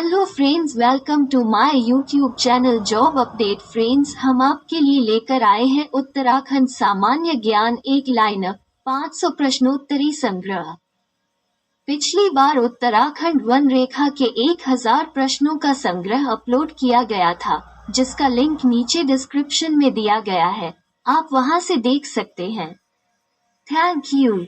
Hello friends, welcome to my YouTube channel job update. Friends, हम आपके लिए लेकर आए हैं उत्तराखंड सामान्य ज्ञान एक लाइनअप 500 प्रश्नोत्तरी संग्रह। पिछली बार उत्तराखंड वन रेखा के 1000 प्रश्नों का संग्रह अपलोड किया गया था, जिसका लिंक नीचे डिस्क्रिप्शन में दिया गया है। आप वहां से देख सकते हैं। Thank you.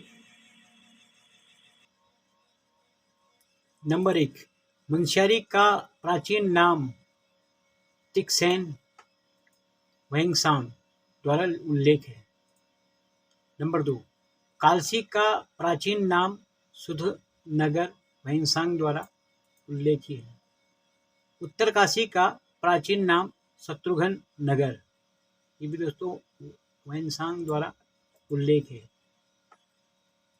नंबर 1, मुनस्यारी का प्राचीन नाम तिकसेन वैंगसांग द्वारा उल्लेख है। नंबर 2, कालसी का प्राचीन नाम सुधनगर वैंगसांग द्वारा उल्लेखी है। उत्तरकाशी का प्राचीन नाम शत्रुघ्न नगर, ये भी दोस्तों वैंगसांग द्वारा उल्लेख है।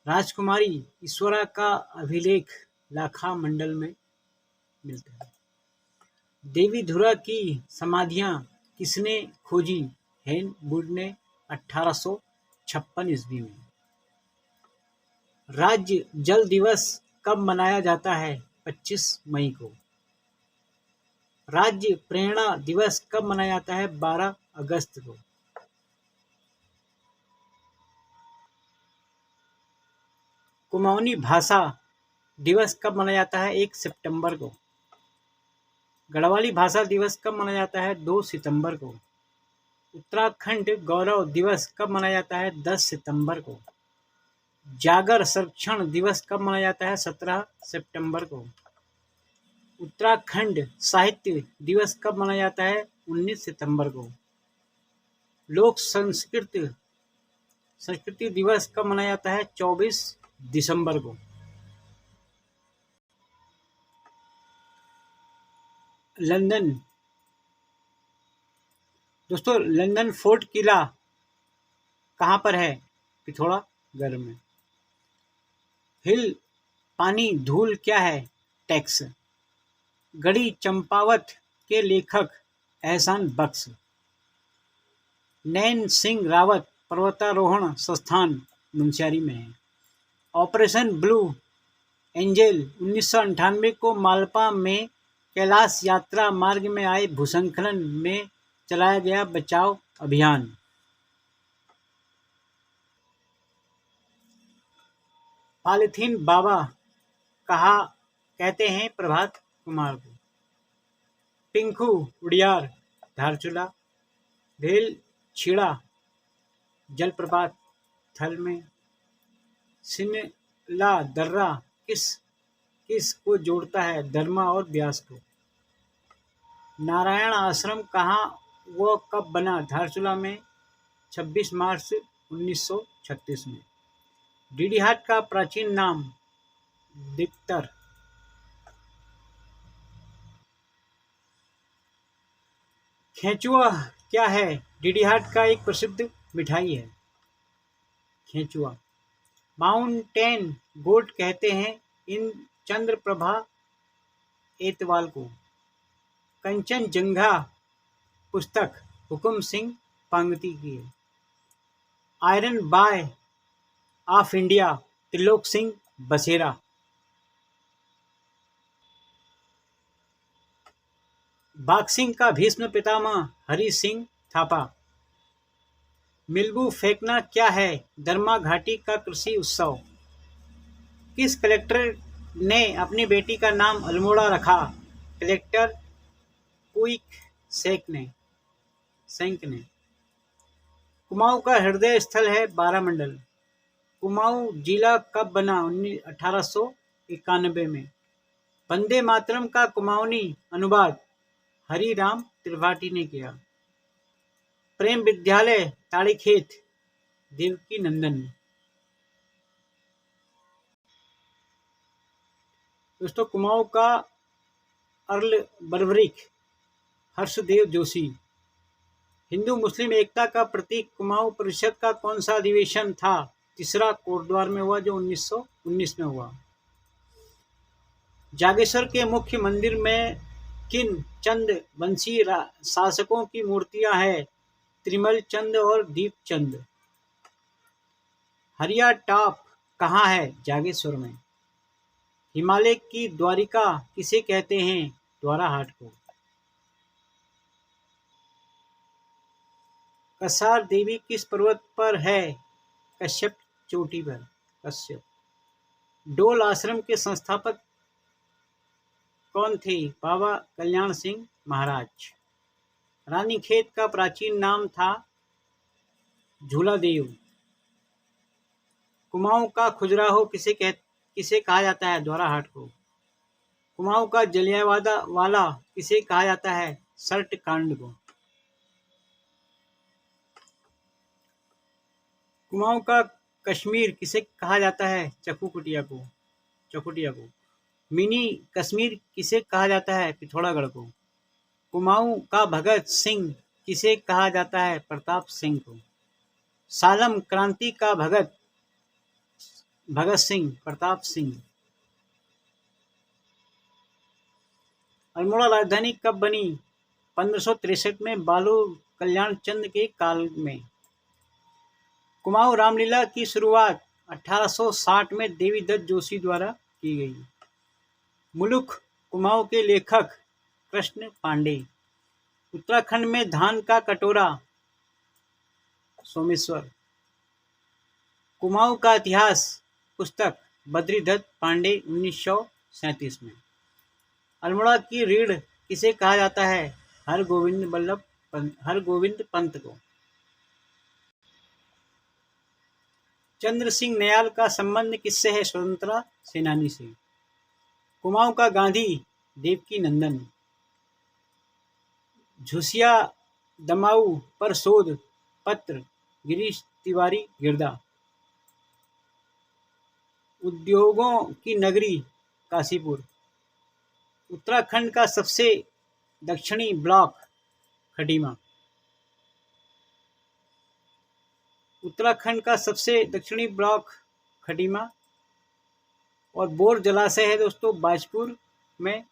राजकुमारी ईश्वरा का अभिलेख लाखा मंडल में मिलता है। देवी धुरा की समाधियां किसने खोजी? हेन वुड ने 1856 ईस्वी में। राज्य जल दिवस कब मनाया जाता है? 25 मई को। राज्य प्रेरणा दिवस कब मनाया जाता है? 12 अगस्त को। कुमाऊनी भाषा दिवस कब मनाया जाता है? 1 सितंबर को। गढ़वाली भाषा दिवस कब मनाया जाता है? 2 सितंबर को। उत्तराखंड गौरव दिवस कब मनाया जाता है? 10 सितंबर को। जागर संरक्षण दिवस कब मनाया जाता है? 17 सितंबर को। उत्तराखंड साहित्य दिवस कब मनाया जाता है? 19 सितंबर को। लोक संस्कृति दिवस कब मनाया जाता है? 24 दिसंबर को। लंदन दोस्तों, लंदन फोर्ट किला कहाँ पर है? पिथौरागढ़ में। हिल पानी धूल क्या है? टैक्स। गढ़ी चंपावत के लेखक एहसान बख्श। नैन सिंह रावत पर्वतारोहण संस्थान मुनस्यारी में है। ऑपरेशन ब्लू एंजल 1998 को मालपा में कैलाश यात्रा मार्ग में आए भूस्खलन में चलाया गया बचाव अभियान। पॉलीथीन बाबा कहा कहते हैं प्रभात कुमार को। पिंकू उड़ियार धारचूला। भेल छीड़ा जलप्रपात थल में। सिनला दर्रा किस को जोड़ता है? दरमा और ब्यास को। नारायण आश्रम कहाँ व कब बना? धारचूला में 26 मार्च 1936 में। डीडीहाट का प्राचीन नाम दिक्तर। खेचुआ क्या है? डीडीहाट का एक प्रसिद्ध मिठाई है खेचुआ। माउंटेन गोट कहते हैं इन चंद्रप्रभा एतवाल को। कंचनजंगा पुस्तक हुकुम सिंह पांगती की है। Iron boy of India Trilok Singh Basera. Boxing का भीष्म पितामह हरि सिंह थापा। मिल्बू फेंकना क्या है? दरमा घाटी का कृषि उत्सव। किस कलेक्टर ने अपनी बेटी का नाम अल्मोड़ा रखा? कलेक्टर क्विक सेंक ने। कुमाऊं का हृदय स्थल है बारामंडल। कुमाऊं जिला कब बना? 1891 में। वंदे मातरम का कुमाऊनी अनुवाद हरिराम त्रिपाठी ने किया। प्रेम विद्यालय ताड़ीखेत देवकी नंदन। दोस्तों, कुमाऊं का अर्ल बर्बरिक हर्षदेव जोशी। हिंदू मुस्लिम एकता का प्रतीक कुमाऊं परिषद का कौन सा अधिवेशन था? तीसरा कोटद्वार में हुआ, जो 1919 में हुआ। जागेश्वर के मुख्य मंदिर में किन चंद वंशी शासकों की मूर्तियां हैं? त्रिमल चंद और दीप चंद। हरिया टॉप कहाँ है? जागेश्वर में। हिमालय की द्वारिका किसे कहते हैं? द्वारा हाट को। कसार देवी किस पर्वत पर है? कश्यप चोटी पर। कश्यप। डोल आश्रम के संस्थापक कौन थे? बाबा कल्याण सिंह महाराज। रानीखेत का प्राचीन नाम था झूलादेव। कुमाऊं का खजुराहो किसे कहा जाता है? द्वाराहाट को। कुमाऊं का जलियांवाला किसे कहा जाता है? सर्ट कांड को। कुमाऊं का कश्मीर किसे कहा जाता है? चकुटिया को। मिनी कश्मीर किसे कहा जाता है? पिथौरागढ़ को। कुमाऊं का भगत सिंह किसे कहा जाता है? प्रताप सिंह को। सालम क्रांति का भगत सिंह प्रताप सिंह। अल्मोड़ा राजधानी कब बनी? 1563 में बालू कल्याण चंद के काल में। कुमाऊं रामलीला की शुरुआत 1860 में देवी दत्त जोशी द्वारा की गई। मुलुक कुमाऊं के लेखक कृष्ण पांडे। उत्तराखंड में धान का कटोरा सोमेश्वर। कुमाऊं का इतिहास पुस्तक बद्रीदत्त पांडे 1937 में। अल्मोड़ा की रीढ़ किसे कहा जाता है? हरगोविंद पंत को। चंद्र सिंह नयाल का संबंध किससे है? स्वतंत्रता सेनानी से। कुमाऊं का गांधी देवकी नंदन। झुसिया दमाऊ पर शोध पत्र गिरीश तिवारी गिरदा। उद्योगों की नगरी काशीपुर। उत्तराखंड का सबसे दक्षिणी ब्लॉक खटीमा। उत्तराखंड का सबसे दक्षिणी ब्लॉक खटीमा। और बोर जलाशय है दोस्तों बाजपुर में।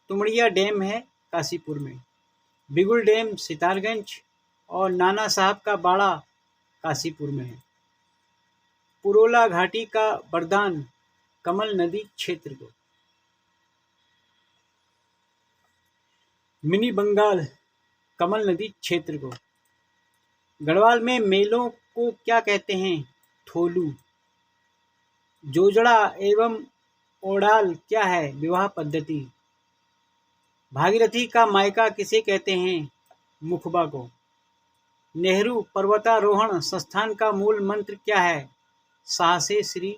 तुमड़िया डैम है काशीपुर में। बिगुल डैम सितारगंज और नाना साहब का बाड़ा काशीपुर में है। पुरोला घाटी का वरदान कमल नदी क्षेत्र को। मिनी बंगाल कमल नदी क्षेत्र को। गढ़वाल में मेलों को क्या कहते हैं? थोलू। जोजड़ा एवं ओडाल क्या है? विवाह पद्धति। भागीरथी का मायका किसे कहते हैं? मुखबा को। नेहरू पर्वतारोहण संस्थान का मूल मंत्र क्या है? साहसे श्री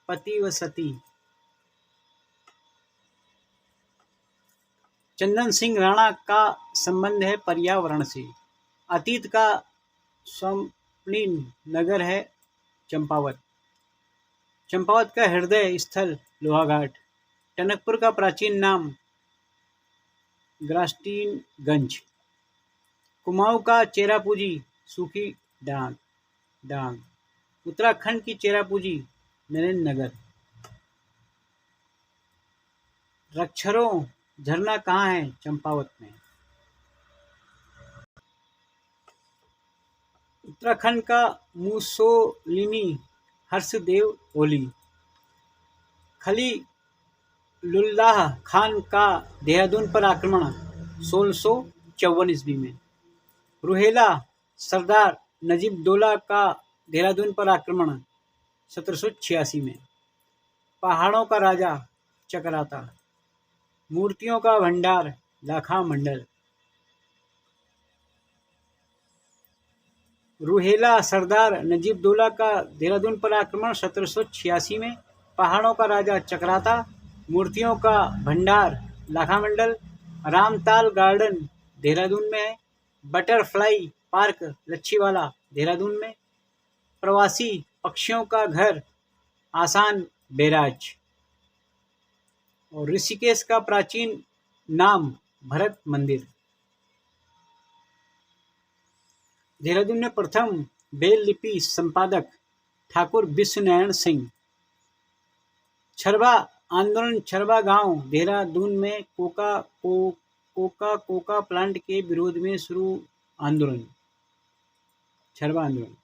पति व सती। चंदन सिंह राणा का संबंध है पर्यावरण से। अतीत का स्वर्णिम नगर है चंपावत। चंपावत का हृदय स्थल लोहाघाट। टनकपुर का प्राचीन नाम ग्रास्टीनगंज। कुमाऊं का चेरापूंजी सूखी डांग। उत्तराखंड की चेरापूंजी नरेंद्र नगर। रक्षरों झरना कहाँ है? चंपावत में। उत्तराखंड का मुसोलिनी हर्षदेव ओली। खलीलुल्लाह खान का देहरादून पर आक्रमण 1654 ईस्वी में। रुहेला सरदार नजीबुद्दौला का देहरादून पर आक्रमण 1786 में। पहाड़ों का राजा चकराता। मूर्तियों का भंडार लाखा मंडल। रुहेला सरदार नजीबुद्दौला का देहरादून पर आक्रमण 1786 में। पहाड़ों का राजा चकराता। मूर्तियों का भंडार लाखा मंडल। रामताल गार्डन देहरादून में है। बटरफ्लाई पार्क लच्छीवाला देहरादून में। प्रवासी पक्षियों का घर आसान बैराज। और ऋषिकेश का प्राचीन नाम भरत मंदिर। देहरादून में प्रथम बेल लिपि संपादक ठाकुर विश्वनारायण सिंह। छरबा आंदोलन छरबा गांव देहरादून में कोका प्लांट के विरोध में शुरू आंदोलन छरबा आंदोलन।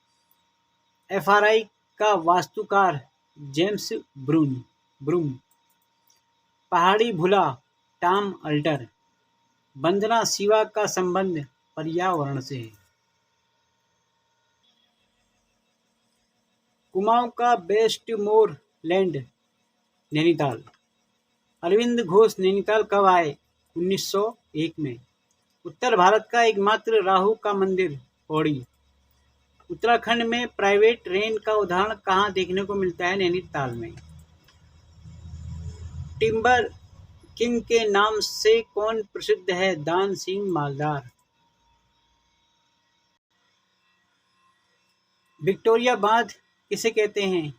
एफआरआई का वास्तुकार जेम्स ब्रूम। पहाड़ी भुला टॉम अल्टर। वंदना शिवा का संबंध पर्यावरण से है। कुमाऊं का best more land Nainital. Arvind Ghosh Nainital कब आए? 1901 में। उत्तर भारत का एकमात्र राहु का मंदिर पौड़ी। उत्तराखंड में प्राइवेट रेन का उदाहरण कहाँ देखने को मिलता है? नैनीताल में। टिम्बर किंग के नाम से कौन प्रसिद्ध है? दान सिंह मालदार। विक्टोरिया बांध किसे कहते हैं?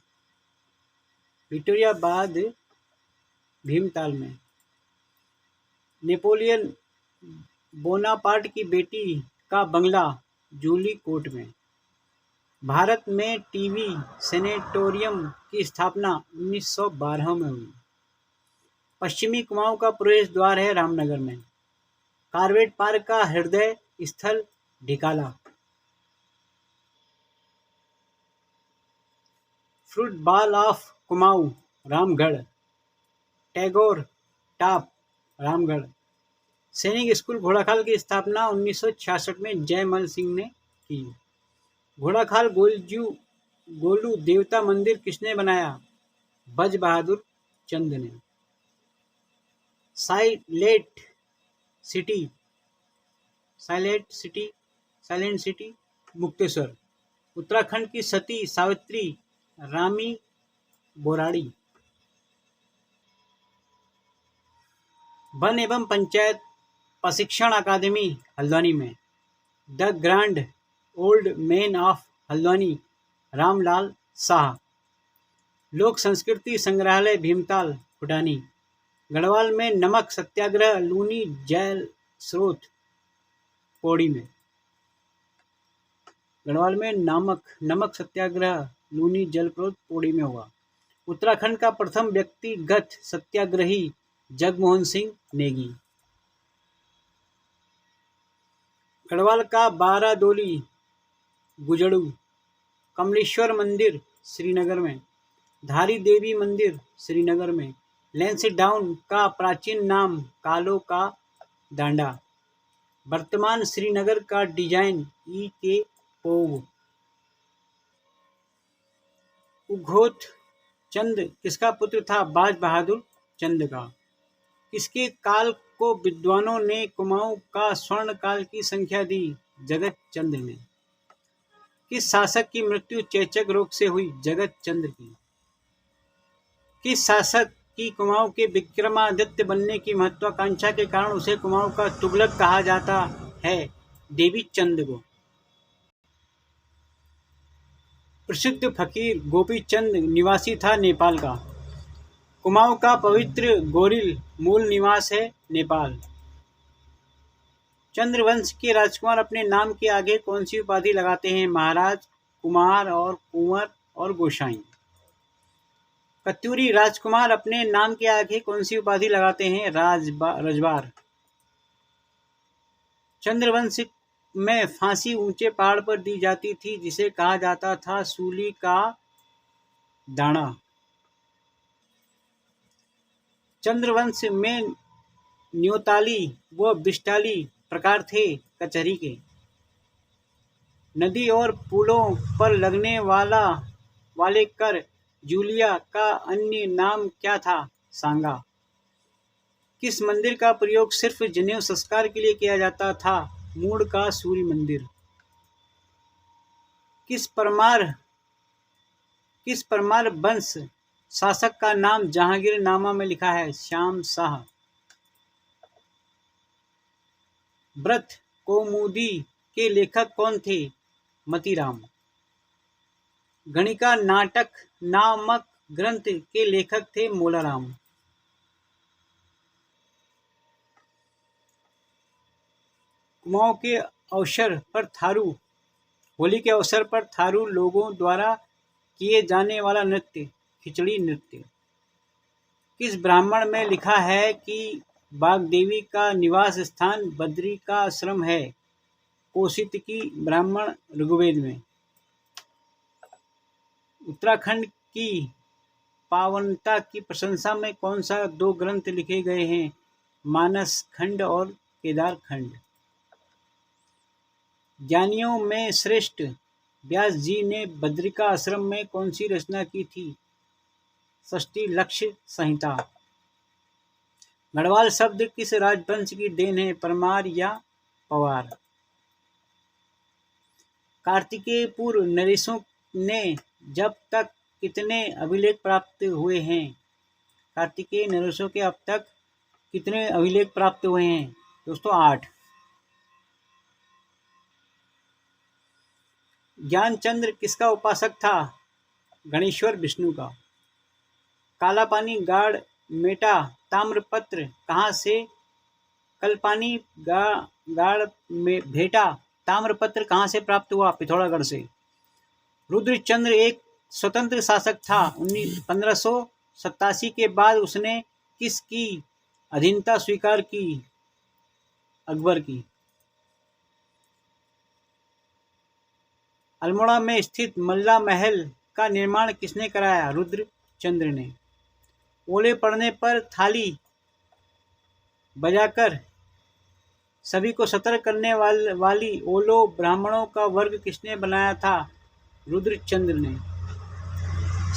विक्टोरिया बांध भीमताल में। नेपोलियन बोनापार्ट की बेटी का बंगला जूली कोट में। भारत में टीबी सैनिटोरियम की स्थापना 1912 में हुई। पश्चिमी कुमाऊं का प्रवेश द्वार है रामनगर में। कार्बेट पार्क का हृदय स्थल Dhikala. Fruit ball of Kumaon Ramgarh. Tagore top Ramgarh. सैनिक स्कूल घोड़ाखाल की स्थापना 1966 में जयमल सिंह ने की। घोड़ाखाल गोलू देवता मंदिर किसने बनाया? बज बहादुर चंद ने। Silent city Mukteshwar. उत्तराखंड की सती सावित्री रामी बोराड़ी। वन एवं पंचायत प्रशिक्षण अकादमी हल्द्वानी में। The grand old man of Haldwani Ramlal Shah. लोक संस्कृति संग्रहालय भीमताल खुटानी। गढ़वाल में नमक सत्याग्रह लूनी जल स्रोत पौड़ी में। गढ़वाल में नमक सत्याग्रह लूनी जल स्रोत पौड़ी में हुआ। उत्तराखंड का प्रथम व्यक्तिगत सत्याग्रही जगमोहन सिंह नेगी। गढ़वाल का बारादोली गुजड़ू। कमलेश्वर मंदिर श्रीनगर में। धारी देवी मंदिर श्रीनगर में। लैंसडाउन का प्राचीन नाम कालो का डांडा। वर्तमान श्रीनगर का डिजाइन के पोग। उघोत चंद किसका पुत्र था? बाज बहादुर चंद का। किसके काल को विद्वानों ने कुमाऊं का स्वर्ण काल की संख्या दी? जगत चंद्र ने। किस शासक की मृत्यु चेचक रोग से हुई? जगत चंद्र की। किस शासक की कुमाऊं के विक्रमादित्य बनने की महत्वाकांक्षा के कारण उसे कुमाऊं का तुगलक कहा जाता है? देवी चंद को। प्रसिद्ध फकीर गोपी चंद निवासी था नेपाल का। कुमाऊं का पवित्र गोरिल मूल निवास है नेपाल। चंद्रवंश के राजकुमार अपने नाम के आगे कौन सी उपाधि लगाते हैं? महाराज, कुमार और कुंवर और गोसाई। कत्यूरी राजकुमार अपने नाम के आगे कौन सी उपाधि लगाते हैं? रजबार। चंद्रवंश में फांसी ऊंचे पहाड़ पर दी जाती थी जिसे कहा जाता था सूली का दाना। चंद्रवंश में न्योताली व बिस्टाली प्रकार थे कचहरी के। नदी और पुलों पर लगने वाले कर जूलिया का अन्य नाम क्या था? सांगा। किस मंदिर का प्रयोग सिर्फ जनेऊ संस्कार के लिए किया जाता था? मूड का सूर्य मंदिर। किस परमार वंश शासक का नाम जहांगीर नामा में लिखा है? श्याम शाह। व्रत कौमुदी के लेखक कौन थे? मतीराम। गणिका नाटक नामक ग्रंथ के लेखक थे मोलाराम। कुमाऊं के अवसर पर होली के अवसर पर थारू लोगों द्वारा किए जाने वाला नृत्य खिचड़ी नृत्य। किस ब्राह्मण में लिखा है कि बागदेवी का निवास स्थान बद्री का आश्रम है? कौशिकी ब्राह्मण ऋग्वेद में। उत्तराखंड की पावनता की प्रशंसा में कौन सा 2 ग्रंथ लिखे गए हैं? मानस खंड और केदार खंड। ज्ञानियों में श्रेष्ठ व्यास जी ने बद्रिका आश्रम में कौन सी रचना की थी? षष्ठी लक्ष्य संहिता। गढ़वाल शब्द किस राजवंश की देन है, परमार या पवार? कार्तिकेय पूर्व नरेशों ने जब तक कितने अभिलेख प्राप्त हुए हैं? कार्तिकेय नरेशों के अब तक कितने अभिलेख प्राप्त हुए हैं? दोस्तों 8। ज्ञानचंद्र किसका उपासक था? गणेश्वर विष्णु का। काला पानी गाड़ मेटा ताम्रपत्र कहाँ से? कलपानी गाड़ में भेटा ताम्रपत्र कहाँ से प्राप्त हुआ? पिथौरागढ़ से। रुद्रचंद्र एक स्वतंत्र शासक था। 1587 के बाद उसने किसकी अधीनता स्वीकार की? अकबर की। अल्मोड़ा में स्थित मल्ला महल का निर्माण किसने कराया? रुद्रचंद्र ने। ओले पड़ने पर थाली बजाकर सभी को सतर्क करने वाली ओलो ब्राह्मणों का वर्ग किसने बनाया था? रुद्रचंद्र ने।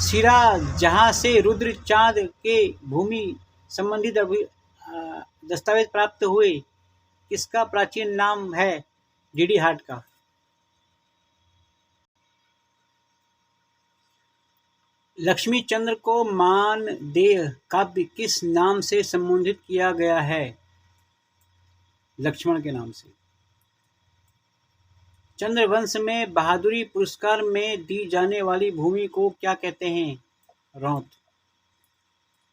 सिरा जहां से रुद्र चांद के भूमि संबंधित दस्तावेज प्राप्त हुए, किसका प्राचीन नाम है? डीडी हाट का। लक्ष्मी चंद्र को मानदेय काव्य किस नाम से संबोधित किया गया है? लक्ष्मण के नाम से। चंद्रवंश में बहादुरी पुरस्कार में दी जाने वाली भूमि को क्या कहते हैं? रौंत।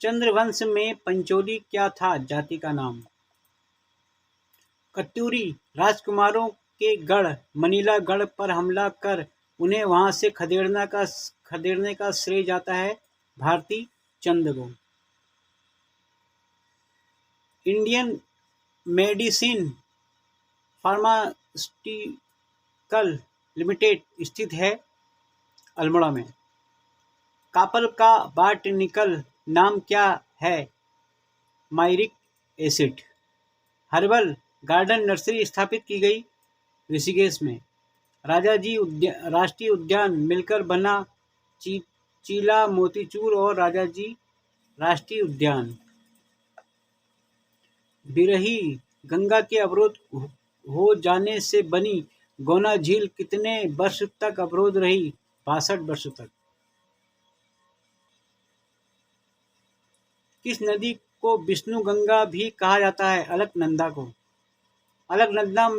चंद्रवंश में पंचोली क्या था? जाति का नाम। कत्यूरी राजकुमारों के गढ़ मनीला गढ़ पर हमला कर उन्हें वहां से खदेड़ने का श्रेय जाता है भारती चंद को। इंडियन मेडिसिन फार्मास्यूटिकल लिमिटेड स्थित है अल्मोड़ा में। कापल का बॉटनिकल नाम क्या है? मायरिक एसिड। हर्बल गार्डन नर्सरी स्थापित की गई ऋषिकेश में। राष्ट्रीय उद्यान मिलकर बना चीला मोतीचूर और राजाजी राष्ट्रीय उद्यान। बिरही गंगा के अवरोध हो जाने से बनी गोना झील कितने वर्ष तक अवरोध रही? 62 वर्ष तक। किस नदी को विष्णु गंगा भी कहा जाता है? अलकनंदा को। अलकनंदा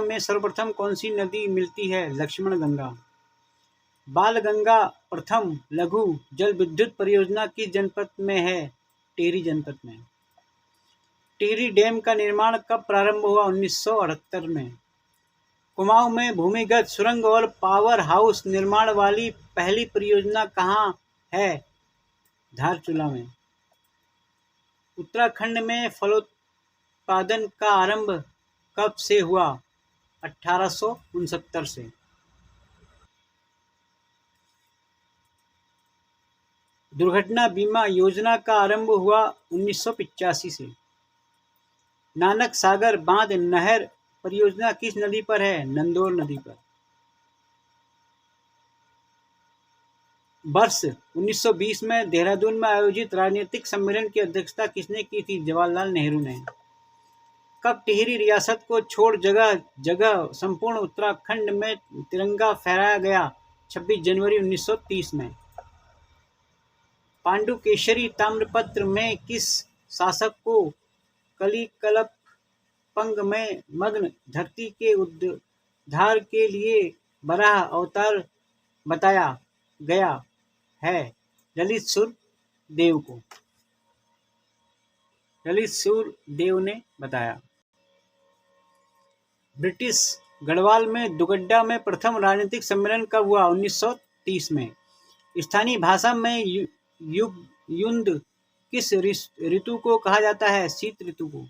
में सर्वप्रथम कौन सी नदी मिलती है? लक्ष्मण गंगा। बाल गंगा प्रथम लघु जल विद्युत परियोजना किस जनपद में है? टिहरी जनपद में। टिहरी डैम का निर्माण कब प्रारंभ हुआ? 1978 में। कुमाऊं में भूमिगत सुरंग और पावर हाउस निर्माण वाली पहली परियोजना कहाँ है? धारचूला में। उत्तराखंड में फलोत्पादन का आरंभ कब से हुआ? 1869 से। दुर्घटना बीमा योजना का आरंभ हुआ 1985 से। नानक सागर बांध नहर परियोजना किस नदी पर है? नंदोर नदी पर। वर्ष 1920 में देहरादून में आयोजित राजनीतिक सम्मेलन की अध्यक्षता किसने की थी? जवाहरलाल नेहरू ने। कब टिहरी रियासत को छोड़ जगह जगह संपूर्ण उत्तराखंड में तिरंगा फहराया गया? 26 जनवरी 1930 में। पांडुकेशरी ताम्रपत्र में किस शासक को कलिकल्पंग में मग्न धरती के उद्धार के लिए वराह अवतार बताया गया है? ललित सुरदेव को। ललित सुरदेव ने बताया। ब्रिटिश गढ़वाल में दुगड्डा में प्रथम राजनीतिक सम्मेलन कब हुआ? 1930 में। स्थानीय भाषा में युद्ध किस ऋतु को कहा जाता है? शीत ऋतु को।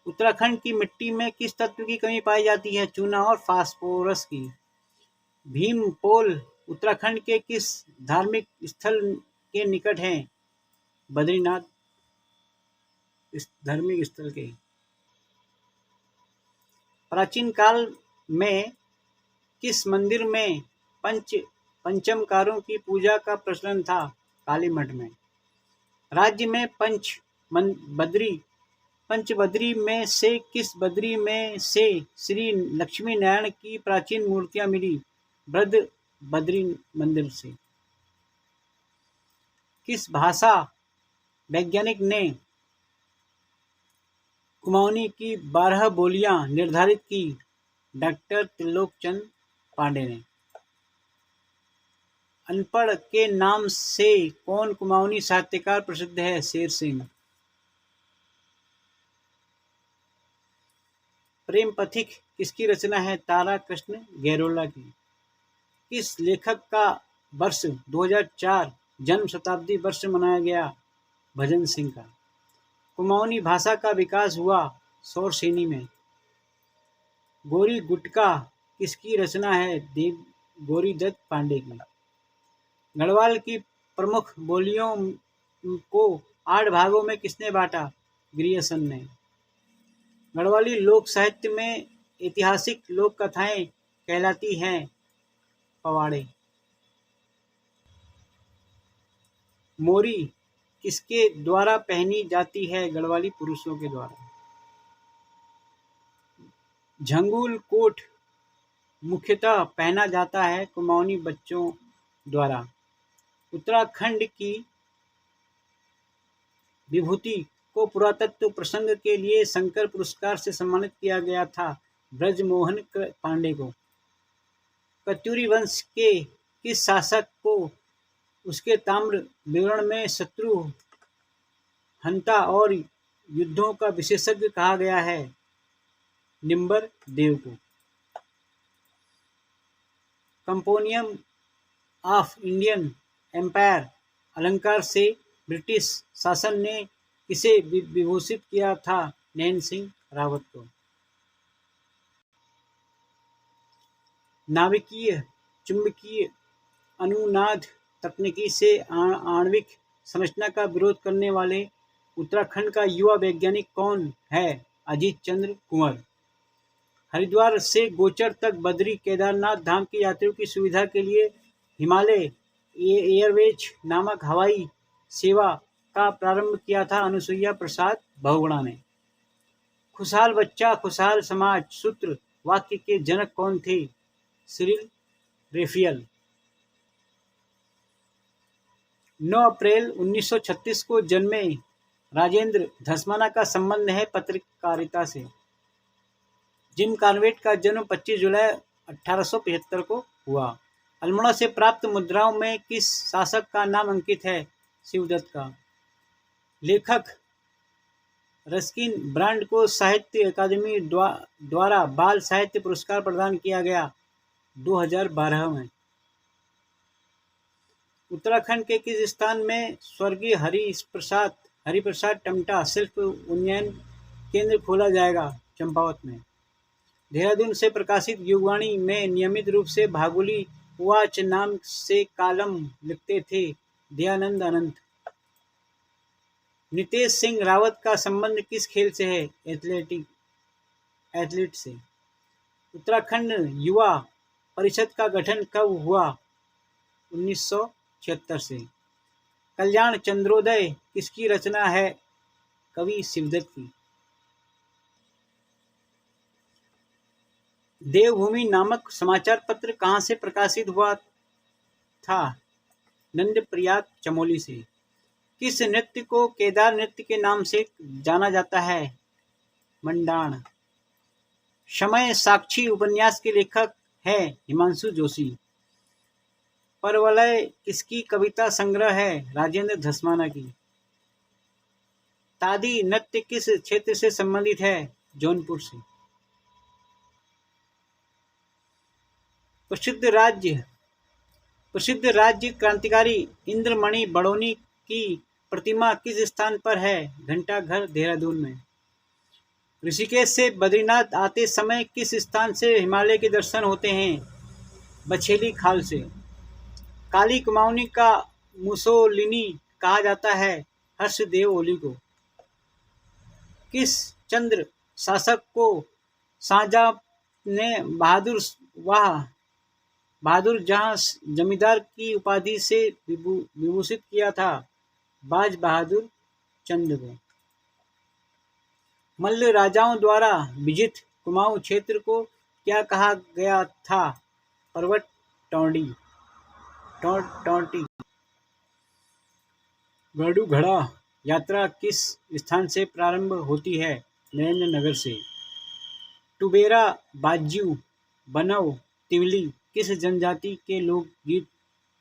उत्तराखंड की मिट्टी में किस तत्व की कमी पाई जाती है? चूना और फास्फोरस की। भीमपोल उत्तराखंड के किस धार्मिक स्थल के निकट है? बद्रीनाथ धार्मिक स्थल के। प्राचीन काल में किस मंदिर में पंचमकारों की पूजा का प्रचलन था? काली मठ में। राज्य में पंचबदरी में से किस बदरी में से श्री लक्ष्मी नारायण की प्राचीन मूर्तियां मिली? बृहद बदरी मंदिर से। किस भाषा वैज्ञानिक ने कुमाऊनी की 12 बोलियां निर्धारित की? डॉक्टर त्रिलोकचंद पांडे ने। अनपढ़ के नाम से कौन कुमाऊनी साहित्यकार प्रसिद्ध है? शेर सिंह। प्रेम पथिक किसकी रचना है? तारा कृष्ण गैरोला की। किस लेखक का वर्ष 2004 जन्म शताब्दी वर्ष मनाया गया? भजन सिंह का। कुमाऊनी भाषा का विकास हुआ सौरसेनी में। गोरी गुटका किसकी रचना है? गौरीदत्त पांडे की। गढ़वाल की प्रमुख बोलियों को 8 भागों में किसने बांटा? ग्रियर्सन ने। गढ़वाली लोक साहित्य में ऐतिहासिक लोक कथाएं कहलाती हैं पवाड़े। मोरी किसके द्वारा पहनी जाती है? गढ़वाली पुरुषों के द्वारा। झंगुल कोट मुख्यतः पहना जाता है कुमाऊनी बच्चों द्वारा। उत्तराखंड की विभूति को पुरातत्व प्रसंग के लिए शंकर पुरस्कार से सम्मानित किया गया था। ब्रजमोहन पांडे को। कत्यूरी वंश के किस शासक को उसके ताम्र विवरण में शत्रु हंता और युद्धों का विशेषज्ञ कहा गया है? निम्बर देव को। कंपोनियम ऑफ इंडियन एम्पायर अलंकार से ब्रिटिश शासन ने किसे विभूषित किया था? नैन सिंह रावत को। नाभिकीय चुंबकीय अनुनाद तकनीकी से आणविक संरचना का विरोध करने वाले उत्तराखंड का युवा वैज्ञानिक कौन है? अजीत चंद्र कुंवर। हरिद्वार से गोचर तक बद्री केदारनाथ धाम की यात्रियों की सुविधा के लिए हिमालय एयरवेज नामक हवाई सेवा का प्रारंभ किया था अनुसुईया प्रसाद बहुगुणा ने। खुशहाल बच्चा खुशहाल समाज सूत्र वाक्य के जनक कौन थे? सिरिल रेफियल। 9 अप्रैल 1936 को जन्मे राजेंद्र धस्माना का संबंध है पत्रकारिता से। जिम कॉर्बेट का जन्म 25 जुलाई 1875 को हुआ। अल्मोड़ा से प्राप्त मुद्राओं में किस शासक का नाम अंकित है? शिवदत्त का। लेखक रस्किन ब्रांड को साहित्य अकादमी द्वारा बाल साहित्य पुरस्कार प्रदान किया गया 2012 में। उत्तराखंड के किस स्थान में स्वर्गीय हरिप्रसाद टमटा शिल्प उन्नयन केंद्र खोला जाएगा? चंपावत में। देहरादून से प्रकाशित युगवाणी में नियमित रूप से भागुली वाच नाम से कालम लिखते थे दयानंद अनंत। नितेश सिंह रावत का संबंध किस खेल से है? एथलीट से। उत्तराखंड युवा परिषद का गठन कब हुआ? 1976 से। कल्याण चंद्रोदय किसकी रचना है? कवि शिवदत्त की। देवभूमि नामक समाचार पत्र कहाँ से प्रकाशित हुआ था? नंदप्रयाग चमोली से। किस नृत्य को केदार नृत्य के नाम से जाना जाता है? मंडाण। समय साक्षी उपन्यास के लेखक है हिमांशु जोशी। परवलय किसकी कविता संग्रह है? राजेंद्र धस्माना की। तादी नृत्य किस क्षेत्र से संबंधित है? जौनपुर से। प्रसिद्ध राज्य क्रांतिकारी इंद्रमणि बड़ौनी की प्रतिमा किस स्थान पर है? घंटाघर देहरादून में। ऋषिकेश से बद्रीनाथ आते समय किस स्थान से हिमालय के दर्शन होते हैं? बछेली खाल से। काली कुमाऊनी का मुसोलिनी कहा जाता है हर्षदेव ओली को। किस चंद्र शासक को शाहजहां ने बहादुर जहां जमींदार की उपाधि से विभूषित किया था? बाज बहादुर चंद को। मल्ल राजाओं द्वारा विजित कुमाऊं क्षेत्र को क्या कहा गया था? पर्वत टोंडी। गरुड़ घड़ा यात्रा किस स्थान से प्रारंभ होती है? नरेंद्र नगर से। टुबेरा, बाज्यू, बनव, तिवली किस जनजाति के लोकगीत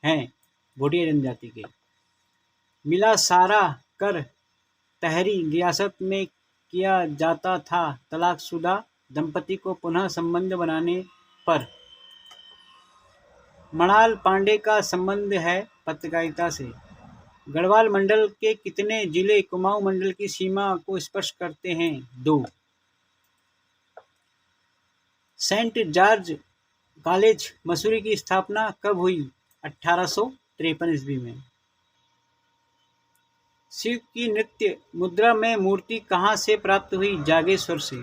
हैं? भोटिया जनजाति के। मिला सारा कर तहरी रियासत में किया जाता था तलाकशुदा दंपति को पुनः संबंध बनाने पर। मणाल पांडे का संबंध है पत्रकारिता से। गढ़वाल मंडल के कितने जिले कुमाऊं मंडल की सीमा को स्पर्श करते हैं? 2। सेंट जॉर्ज कॉलेज मसूरी की स्थापना कब हुई? 1853 ईस्वी में। शिव की नृत्य मुद्रा में मूर्ति कहाँ से प्राप्त हुई? जागेश्वर से।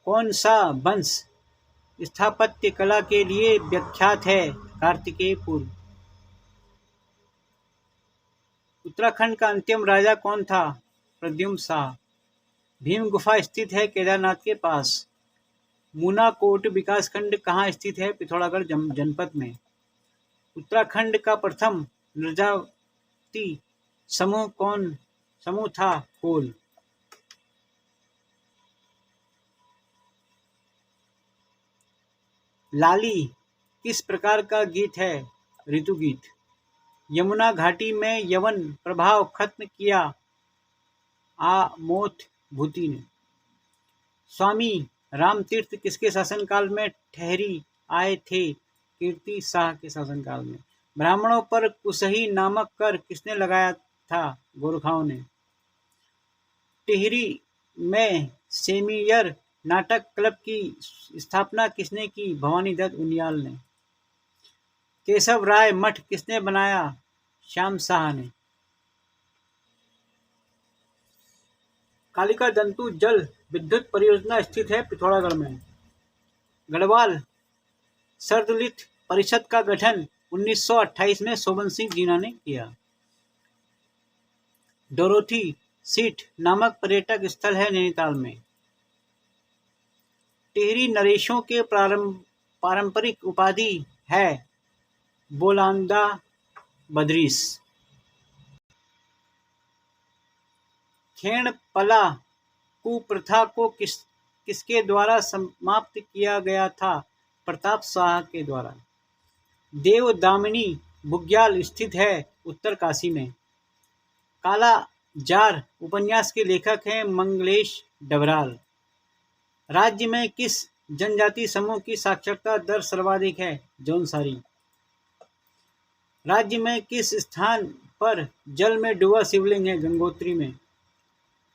कौन सा वंश स्थापत्य कला के लिए विख्यात है? कार्तिकेयपुर। उत्तराखंड का अंतिम राजा कौन था? प्रद्युम्न शाह। भीम गुफा स्थित है केदारनाथ के पास। मूनाकोट विकासखंड कहाँ स्थित है? पिथौरागढ़ जनपद में। उत्तराखंड का प्रथम नृजाति समूह था? कोल। लाली किस प्रकार का गीत है? ऋतु गीत। यमुना घाटी में यवन प्रभाव खत्म किया आमोथ भूति ने। स्वामी रामतीर्थ किसके शासनकाल में ठहरी आए थे? कीर्ति शाह के शासनकाल में। ब्राह्मणों पर कुसही नामक कर किसने लगाया था? गोरखाओं ने। टिहरी में सेमियर नाटक क्लब की स्थापना किसने की? भवानी दत्त उनियाल ने। केशव राय मठ किसने बनाया? श्याम शाह ने। कालिका जंतु जल विद्युत परियोजना स्थित है पिथौरागढ़ में। गढ़वाल शरदलित परिषद का गठन 1928 में शोभन सिंह जीना ने किया। डोरोथी सीट नामक पर्यटक स्थल है नैनीताल में। टिहरी नरेशों के पारंपरिक उपाधि है बोलांदा बद्रीस। खेड़पला कुप्रथा को किसके द्वारा समाप्त किया गया था? प्रताप शाह के द्वारा। देवदामिनी बुग्याल स्थित है उत्तरकाशी में। काला जार उपन्यास के लेखक हैं मंगलेश डबराल। राज्य में किस जनजाति समूह की साक्षरता दर सर्वाधिक है? जौनसारी। राज्य में किस स्थान पर जल में डूबा शिवलिंग है? गंगोत्री में।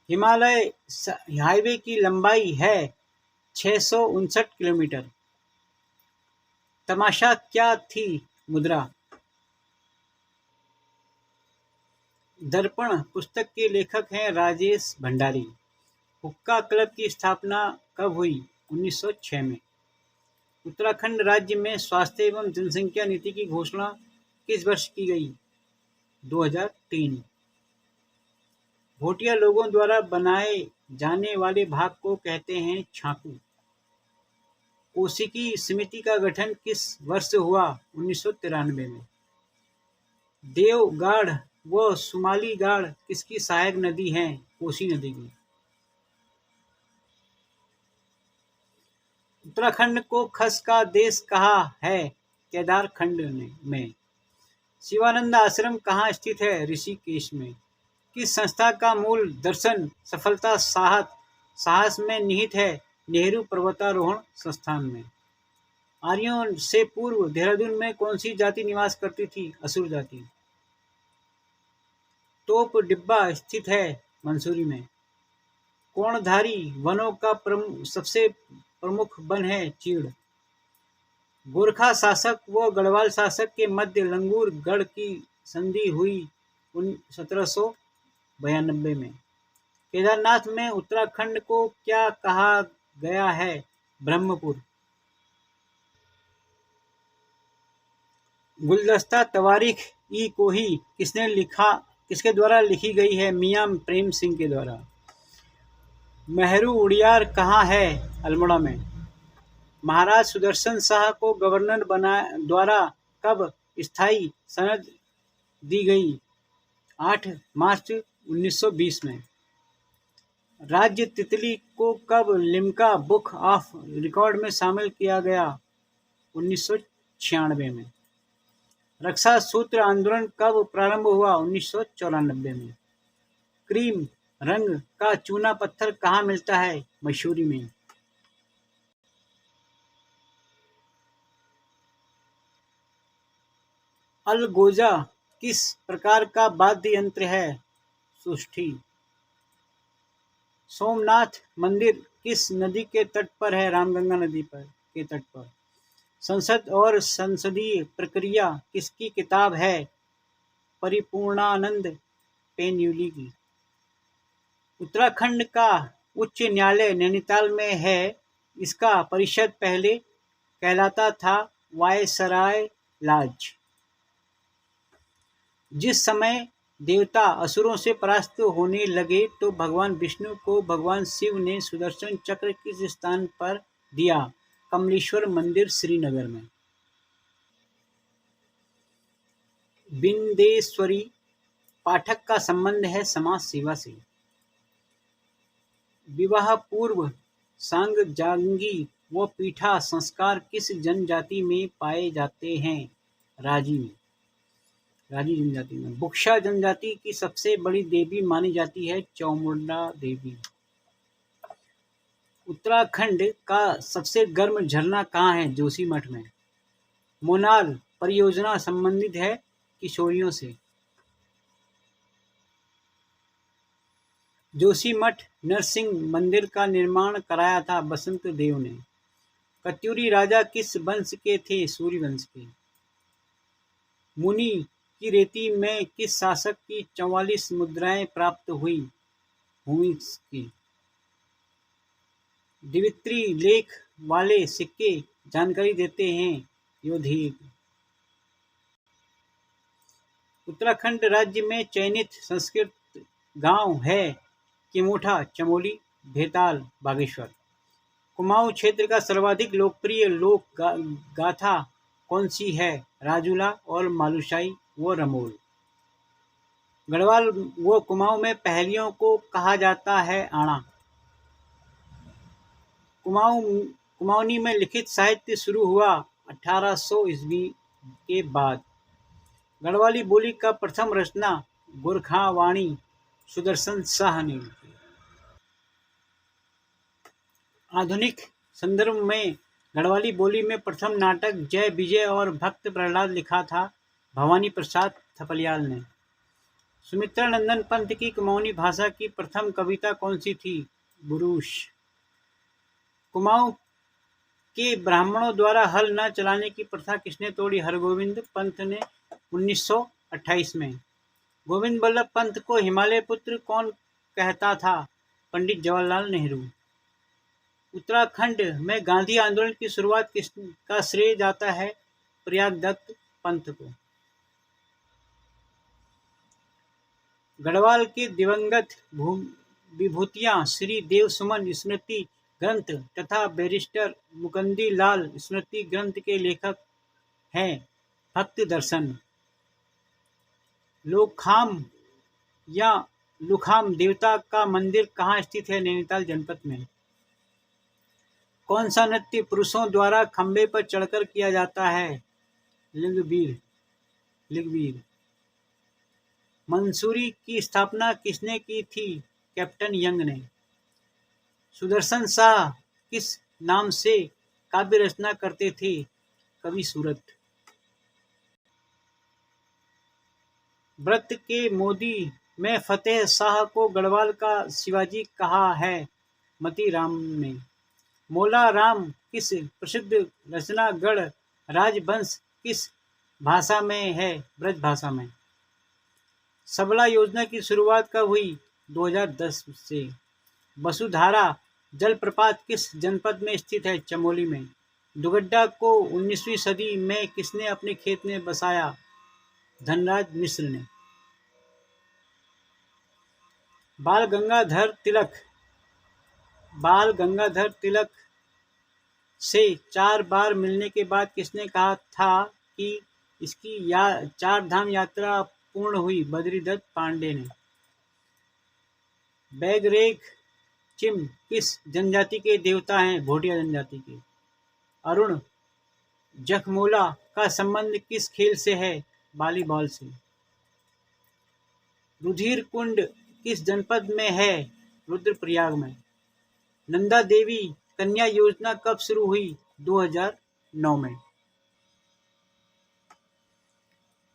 हिमालय हाईवे की लंबाई है 659 किलोमीटर। तमाशा क्या थी मुद्रा? दर्पण पुस्तक के लेखक हैं राजेश भंडारी। हुक्का क्लब की स्थापना कब हुई? 1906 में। उत्तराखंड राज्य में स्वास्थ्य एवं जनसंख्या नीति की घोषणा किस वर्ष की गई? 2003। भोटिया लोगों द्वारा बनाए जाने वाले भाग को कहते हैं छाकू। कोशिकी समिति का गठन किस वर्ष हुआ? 1993 में। देवगाड़ व सुमाली गाड़ किसकी सहायक नदी हैं? कोसी नदी की। उत्तराखंड को खस का देश कहा है? केदारखंड में। शिवानंद आश्रम कहाँ स्थित है? ऋषिकेश में। किस संस्था का मूल दर्शन सफलता साहस में निहित है? नेहरू पर्वतारोहण संस्थान में। आर्यों से पूर्व देहरादून में कौन सी जाति निवास करती थी? असुर जाति। तोप डिब्बा स्थित है मंसूरी में। कोणधारी वनों का सबसे प्रमुख वन है चीड़। गोरखा शासक व गढ़वाल शासक के मध्य लंगूर गढ़ की संधि हुई 1792 में। केदारनाथ में उत्तराखंड को क्या कहा गया है? ब्रह्मपुर। गुलदस्ता तवारीख ई कोही किसके द्वारा लिखी गई है? मियां प्रेम सिंह के द्वारा। मेहरू उड़ियार कहाँ है? अल्मोड़ा में। महाराज सुदर्शन शाह को गवर्नर द्वारा कब स्थायी सनद दी गई? 8 मार्च 1920 में। राज्य तितली को कब लिम्का बुक ऑफ रिकॉर्ड में शामिल किया गया? 1996 में। रक्षा सूत्र आंदोलन कब प्रारंभ हुआ? 1994 में। क्रीम रंग का चूना पत्थर कहाँ मिलता है? मसूरी में। अलगोजा किस प्रकार का वाद्य यंत्र है? सुष्ठी। सोमनाथ मंदिर किस नदी के तट पर है? रामगंगा नदी के तट पर। संसद और संसदीय प्रक्रिया किसकी किताब है? परिपूर्णानंद पेन्युली की। उत्तराखंड का उच्च न्यायालय नैनीताल में है। इसका परिषद पहले कहलाता था वायसराय लॉज। जिस समय देवता असुरों से परास्त होने लगे तो भगवान विष्णु को भगवान शिव ने सुदर्शन चक्र किस स्थान पर दिया? कमलेश्वर मंदिर श्रीनगर में। बिंदेश्वरी पाठक का संबंध है समाज सेवा से। विवाह पूर्व सांगजांगी व पीठा संस्कार किस जनजाति में पाए जाते हैं? राजी जनजाति में। बुक्शा जनजाति की सबसे बड़ी देवी मानी जाती है चामुंडा देवी। उत्तराखंड का सबसे गर्म झरना कहाँ है? जोशीमठ में। मोनाल परियोजना संबंधित है किशोरियों से। जोशीमठ नरसिंह मंदिर का निर्माण कराया था बसंत देव ने। कत्यूरी राजा किस वंश के थे? सूर्य वंश के। मुनि की रेती में किस शासक की 44 मुद्राएं प्राप्त हुई? भूमिज की। द्वित्री लेख वाले सिक्के जानकारी देते हैं योधेय। उत्तराखंड राज्य में चयनित संस्कृत गांव है किमोठा, चमोली, भेताल, बागेश्वर। कुमाऊं क्षेत्र का सर्वाधिक लोकप्रिय लोक गाथा कौन सी है? राजूला और मालुशाई व रमोल। गढ़वाल व कुमाऊं में पहेलियों को कहा जाता है आणा। कुमाऊनी में लिखित साहित्य शुरू हुआ 1800 ईस्वी के बाद। गढ़वाली बोली का प्रथम रचना गोरखावाणी सुदर्शन शाह ने लिखी। आधुनिक संदर्भ में गढ़वाली बोली में प्रथम नाटक जय विजय और भक्त प्रहलाद लिखा था भवानी प्रसाद थपलियाल ने। सुमित्रा नंदन पंत की कुमाऊनी भाषा की प्रथम कविता कौन सी थी? बुरुष। कुमाऊं के ब्राह्मणों द्वारा हल न चलाने की प्रथा किसने तोड़ी? हरगोविंद पंत ने 1928 में। गोविंद बल्लभ पंत को हिमालय पुत्र कौन कहता था? पंडित जवाहरलाल नेहरू। उत्तराखंड में गांधी आंदोलन की शुरुआत किसका श्रेय जाता है? प्रयाग दत्त पंत को। गढ़वाल के दिवंगत विभूतियां श्री देव सुमन स्मृति ग्रंथ तथा बैरिस्टर मुकुंदी लाल स्मृति ग्रंथ के लेखक हैं भक्त दर्शन। लोखाम या लुखाम देवता का मंदिर कहाँ स्थित है? नैनीताल जनपद में। कौन सा नृत्य पुरुषों द्वारा खंबे पर चढ़कर किया जाता है? लिंगवीर। मंसूरी की स्थापना किसने की थी? कैप्टन यंग ने। सुदर्शन शाह किस नाम से काव्य रचना करते थे? कवि सूरत। व्रत के मोदी में फतेह शाह को गढ़वाल का शिवाजी कहा है? मती राम ने। मोला राम किस प्रसिद्ध रचना गढ़ राजवंश किस भाषा में है? ब्रज भाषा में। सबला योजना की शुरुआत कब हुई? 2010 से। वसुधारा जलप्रपात किस जनपद में स्थित है? चमोली में। दुगड्डा को 19वीं सदी में किसने अपने खेत में बसाया? धनराज मिश्र ने। बाल गंगाधर तिलक से 4 बार मिलने के बाद किसने कहा था कि इसकी 4 धाम यात्रा पूर्ण हुई? बद्रीदत्त पांडे ने। बैगरेग चिम किस जनजाति के देवता हैं? भोटिया जनजाति के। अरुण जखमोला का संबंध किस खेल से है? वॉलीबॉल से। रुधिर कुंड किस जनपद में है? रुद्रप्रयाग में। नंदा देवी कन्या योजना कब शुरू हुई? 2009 में।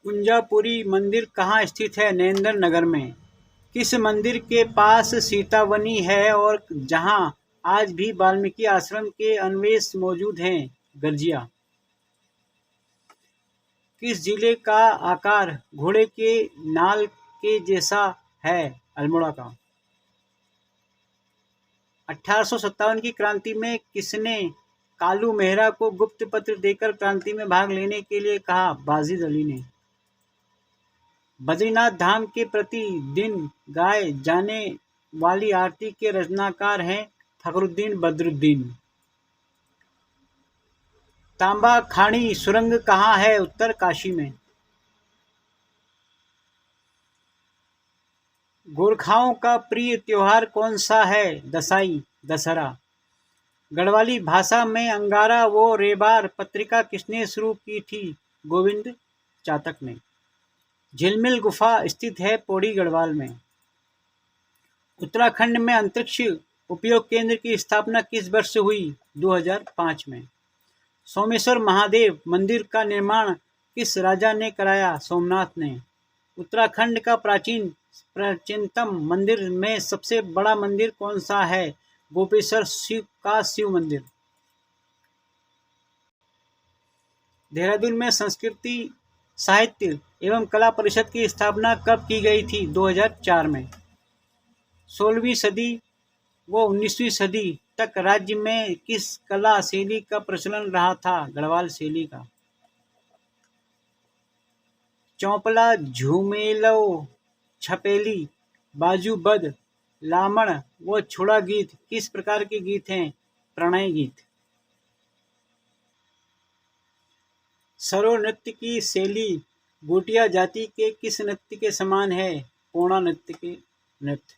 कुंजापुरी मंदिर कहाँ स्थित है? नरेंद्र नगर में। किस मंदिर के पास सीतावनी है और जहां आज भी वाल्मीकि आश्रम के अवशेष मौजूद हैं? गर्जिया। किस जिले का आकार घोड़े के नाल के जैसा है? अल्मोड़ा का। 1857 की क्रांति में किसने कालू मेहरा को गुप्त पत्र देकर क्रांति में भाग लेने के लिए कहा? बाजिद अली ने। बद्रीनाथ धाम के प्रति दिन गाए जाने वाली आरती के रचनाकार हैं फखरुद्दीन बदरुद्दीन। तांबा खानी सुरंग कहाँ है? उत्तर काशी में। गोरखाओं का प्रिय त्योहार कौन सा है? दसाई दशहरा। गढ़वाली भाषा में अंगारा व रेबार पत्रिका किसने शुरू की थी? गोविंद चातक ने। झिलमिल गुफा स्थित है पौड़ी गढ़वाल में। उत्तराखंड में अंतरिक्ष उपयोग केंद्र की स्थापना किस वर्ष हुई? 2005 में। सोमेश्वर महादेव मंदिर का निर्माण किस राजा ने कराया? सोमनाथ ने। उत्तराखंड का प्राचीनतम मंदिर में सबसे बड़ा मंदिर कौन सा है? गोपेश्वर शिव मंदिर। देहरादून में संस्कृति साहित्य एवं कला परिषद की स्थापना कब की गई थी? 2004 में। 16वीं सदी व 19वीं सदी तक राज्य में किस कला शैली का प्रचलन रहा था? गढ़वाल शैली का। चौपला, झूमेलो, छपेली, बाजूबद, लामण व छुड़ा गीत किस प्रकार के गीत हैं? प्रणय गीत। सरो नृत्य की शैली गोटिया जाति के किस नृत्य के समान है? पोणा नृत्य के नृत्य।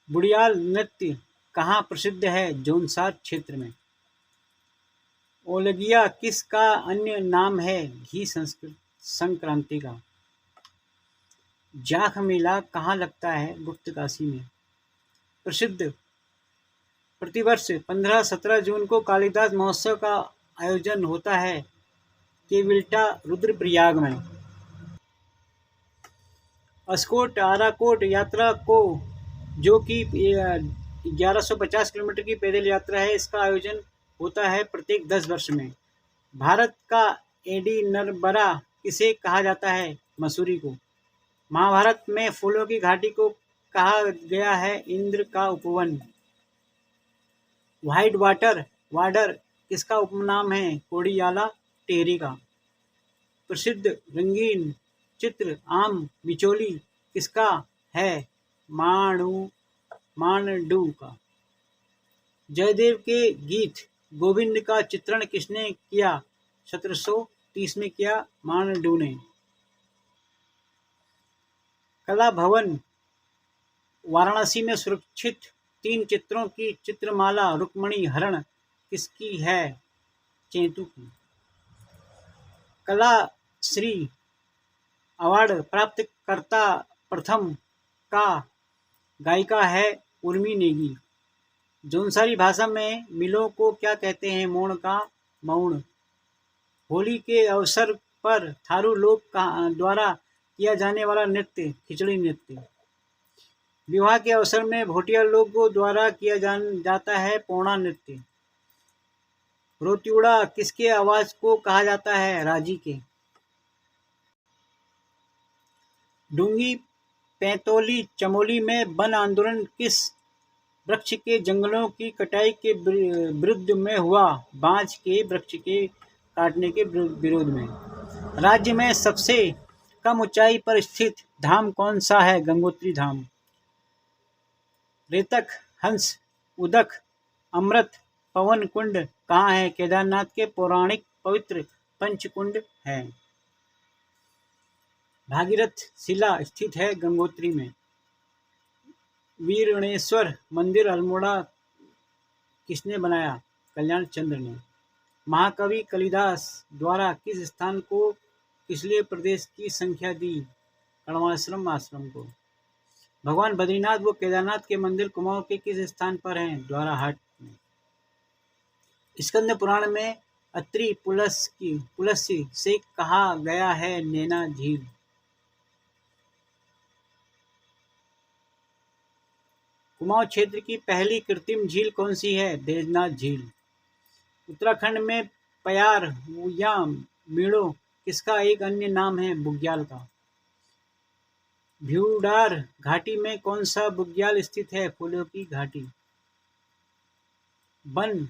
बुढ़ियाल नृत्य कहाँ प्रसिद्ध है? जौनसार क्षेत्र में। ओलगिया किसका अन्य नाम है? घी संक्रांति का। जाख मेला कहाँ लगता है? गुप्तकाशी में। प्रसिद्ध प्रतिवर्ष 15-17 जून को कालिदास महोत्सव का आयोजन होता है केविल्टा रुद्रप्रयाग में। अस्कोट आराकोट यात्रा को जो कि 1150 किलोमीटर की पैदल यात्रा है, इसका आयोजन होता है प्रत्येक 10 वर्ष में। भारत का एडिनबरा किसे कहा जाता है? मसूरी को। महाभारत में फूलों की घाटी को कहा गया है इंद्र का उपवन। व्हाइट वाटर किसका उपनाम है? कोड़ियाला टेहरी का। प्रसिद्ध रंगीन चित्र आम बिचौली किसका है? मांडू का। जयदेव के गीत गोविंद का चित्रण किसने किया? 1730 में किया मांडू ने। कला भवन वाराणसी में सुरक्षित 3 चित्रों की चित्रमाला रुक्मणी हरण किसकी है? चेतु की। कला श्री अवार्ड प्राप्त करता प्रथम का गायिका है उर्मी नेगी। जौनसारी भाषा में मिलों को क्या कहते हैं? मोण का मौन। होली के अवसर पर थारू लोग द्वारा किया जाने वाला नृत्य खिचड़ी नृत्य। विवाह के अवसर में भोटिया लोगों द्वारा किया जाता है पौना नृत्य। रोत्युड़ा किसके आवाज को कहा जाता है? राजी के। डूंगी पैंतोली चमोली में वन आंदोलन किस वृक्ष के जंगलों की कटाई के विरुद्ध में हुआ? बांज के वृक्ष के काटने के विरोध में। राज्य में सबसे कम ऊंचाई पर स्थित धाम कौन सा है? गंगोत्री धाम। रेतक, हंस, उदक, अमृत, पवन कुंड कहाँ है? केदारनाथ के पौराणिक पवित्र पंचकुंड है। भागीरथ शिला स्थित है गंगोत्री में। वीरणेश्वर मंदिर अल्मोड़ा किसने बनाया? कल्याण चंद्र ने। महाकवि कालिदास द्वारा किस स्थान को किसलिए प्रदेश की संख्या दी? कण्वाश्रम आश्रम को। भगवान बद्रीनाथ व केदारनाथ के मंदिर कुमाऊं के किस स्थान पर हैं? द्वाराहाट में। स्कंद पुराण में अत्रि पुलस्त्य से कहा गया है नैना झील। कुमाऊं क्षेत्र की पहली कृत्रिम झील कौन सी है? बैजनाथ झील। उत्तराखंड में पयार या मीणो किसका एक अन्य नाम है? बुग्याल का। भ्यूडार घाटी में कौन सा बुग्याल स्थित है? फूलों की घाटी। वन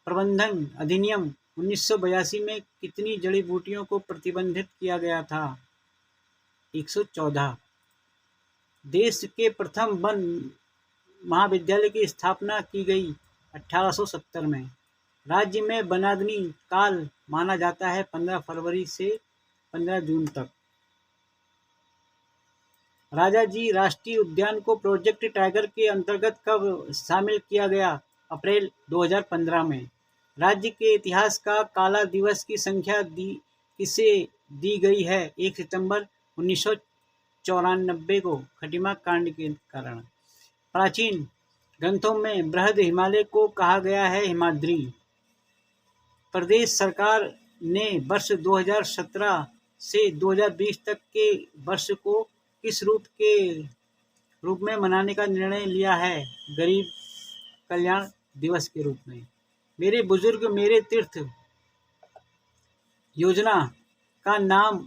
प्रबंधन अधिनियम 1982 में कितनी जड़ी बूटियों को प्रतिबंधित किया गया था? 114। देश के प्रथम वन महाविद्यालय की स्थापना की गई 1870 में। राज्य में वनाग्नि काल माना जाता है 15 फरवरी से 15 जून तक। राजाजी राष्ट्रीय उद्यान को प्रोजेक्ट टाइगर के अंतर्गत कब शामिल किया गया? अप्रैल 2015 में। राज्य के इतिहास का काला दिवस की संख्या किसे दी गई है? 1 सितंबर 1994 को खटीमा कांड के कारण। प्राचीन ग्रंथों में बृहद हिमालय को कहा गया है हिमाद्री। प्रदेश सरकार ने वर्ष 2017 से 2020 तक के वर्ष को किस रूप में मनाने का निर्णय लिया है? गरीब कल्याण दिवस के रूप में। मेरे बुजुर्ग मेरे तीर्थ योजना का नाम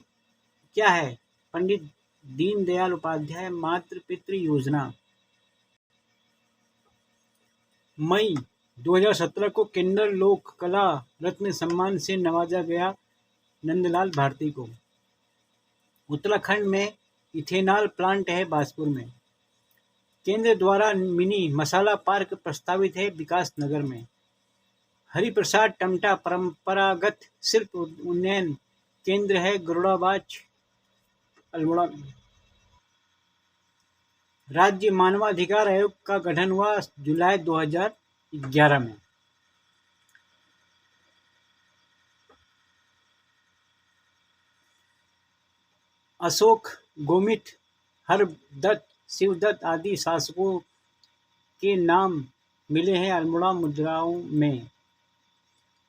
क्या है? पंडित दीनदयाल उपाध्याय मातृ पितृ योजना। मई 2017 को केंद्र लोक कला रत्न सम्मान से नवाजा गया नंदलाल भारती को। उत्तराखंड में इथेनॉल प्लांट है बाजपुर में। केंद्र द्वारा मिनी मसाला पार्क प्रस्तावित है विकास नगर में। हरिप्रसाद टमटा परंपरागत शिल्प उन्नयन केंद्र है गरुड़ाबाज अल्मोड़ा में। राज्य मानवाधिकार आयोग का गठन हुआ जुलाई 2011 में। अशोक, गोमिठ, हरदत्त, शिवदत्त आदि शासकों के नाम मिले हैं अल्मोड़ा मुद्राओं में।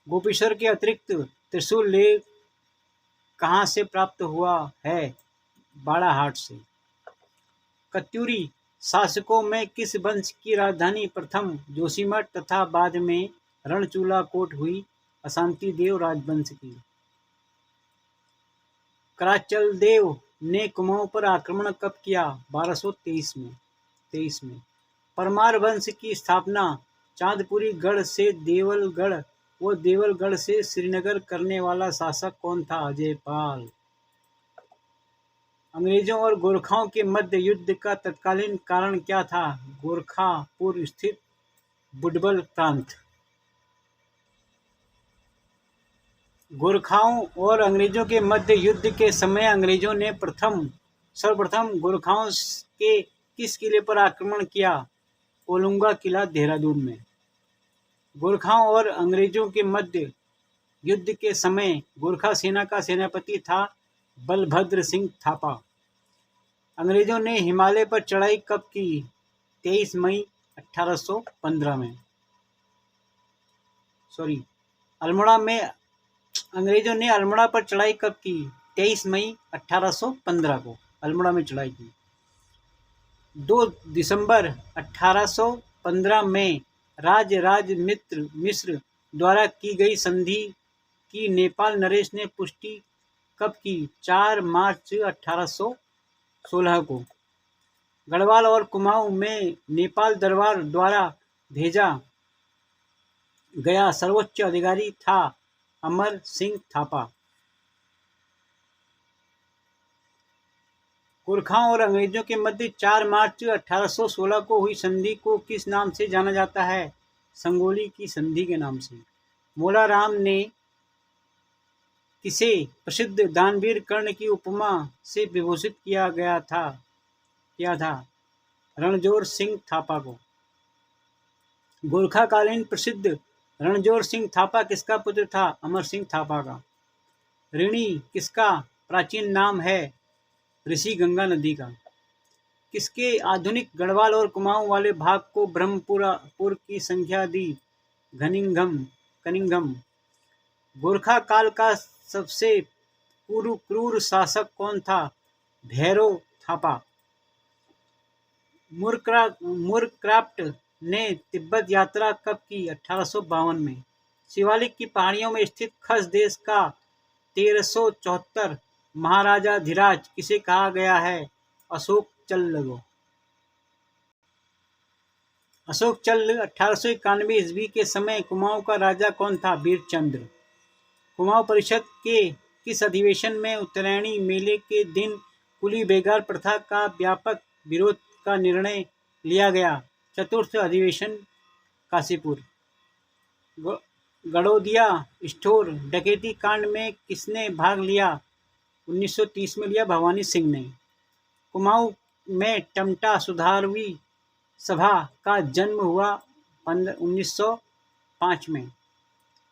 गोपेश्वर के अतिरिक्त त्रिशूल लेख कहाँ से प्राप्त हुआ है? बाड़ाहाट से। कत्यूरी शासकों में किस वंश की राजधानी प्रथम जोशीमठ तथा बाद में रणचूला कोट हुई? अशांति देव राजवंश की। कराचलदेव ने कुमाऊं पर आक्रमण कब किया? 1223 में। परमार वंश की स्थापना चांदपुरी गढ़ से देवलगढ़ व देवलगढ़ से श्रीनगर करने वाला शासक कौन था? अजयपाल। अंग्रेजों और गोरखाओं के मध्य युद्ध का तत्कालीन कारण क्या था? गोरखापुर स्थित बुडबल प्रांत। गोरखाओं और अंग्रेजों के मध्य युद्ध के समय अंग्रेजों ने सर्वप्रथम गोरखाओं के किस किले पर आक्रमण किया? ओलुंगा किला देहरादून में। गोरखाओं और अंग्रेजों के मध्य युद्ध के समय गोरखा सेना का सेनापति था बलभद्र सिंह थापा। अंग्रेजों ने हिमालय पर चढ़ाई कब की? 23 मई 1815 में। अल्मोड़ा में अंग्रेजों ने अल्मोड़ा पर चढ़ाई कब की? 23 मई 1815 को अल्मोड़ा में चढ़ाई की। 2 दिसंबर 1815 में राज मिश्र द्वारा की गई संधि की नेपाल नरेश ने पुष्टि कब की? 4 मार्च 1816 को। गढ़वाल और कुमाऊं में नेपाल दरबार द्वारा भेजा गया सर्वोच्च अधिकारी था अमर सिंह थापा। गोरखाओं और अंग्रेजों के मध्य 4 मार्च 1816 को हुई संधि को किस नाम से जाना जाता है? संगोली की संधि के नाम से। मोलाराम ने किसे प्रसिद्ध दानवीर कर्ण की उपमा से विभूषित किया था? रणजोर सिंह थापा को। गोरखाकालीन प्रसिद्ध रणजोर सिंह थापा किसका पुत्र था? अमर सिंह थापा का। ऋणी किसका प्राचीन नाम है? ऋषि गंगा नदी का। किसके आधुनिक गढ़वाल और कुमाऊं वाले भाग को ब्रह्मपुर की संख्या दी? कनिंघम। गोरखा काल का सबसे क्रूर शासक कौन था? भैरव थापा। मूरक्राफ्ट ने तिब्बत यात्रा कब की? 1852 में। शिवालिक की पहाड़ियों में स्थित खस देश का 1374 महाराजाधिराज किसे कहा गया है? अशोक चल्ल। 1891 ईस्वी के समय कुमाऊं का राजा कौन था? वीरचंद्र। कुमाऊं परिषद के किस अधिवेशन में उत्तरायणी मेले के दिन कुली बेगार प्रथा का व्यापक विरोध का निर्णय लिया गया? चतुर्थ अधिवेशन काशीपुर। गड़ोदिया स्टोर डकैती कांड में किसने भाग लिया? 1930 में लिया भवानी सिंह ने। कुमाऊं में टमटा सुधारवी सभा का जन्म हुआ 1905 में।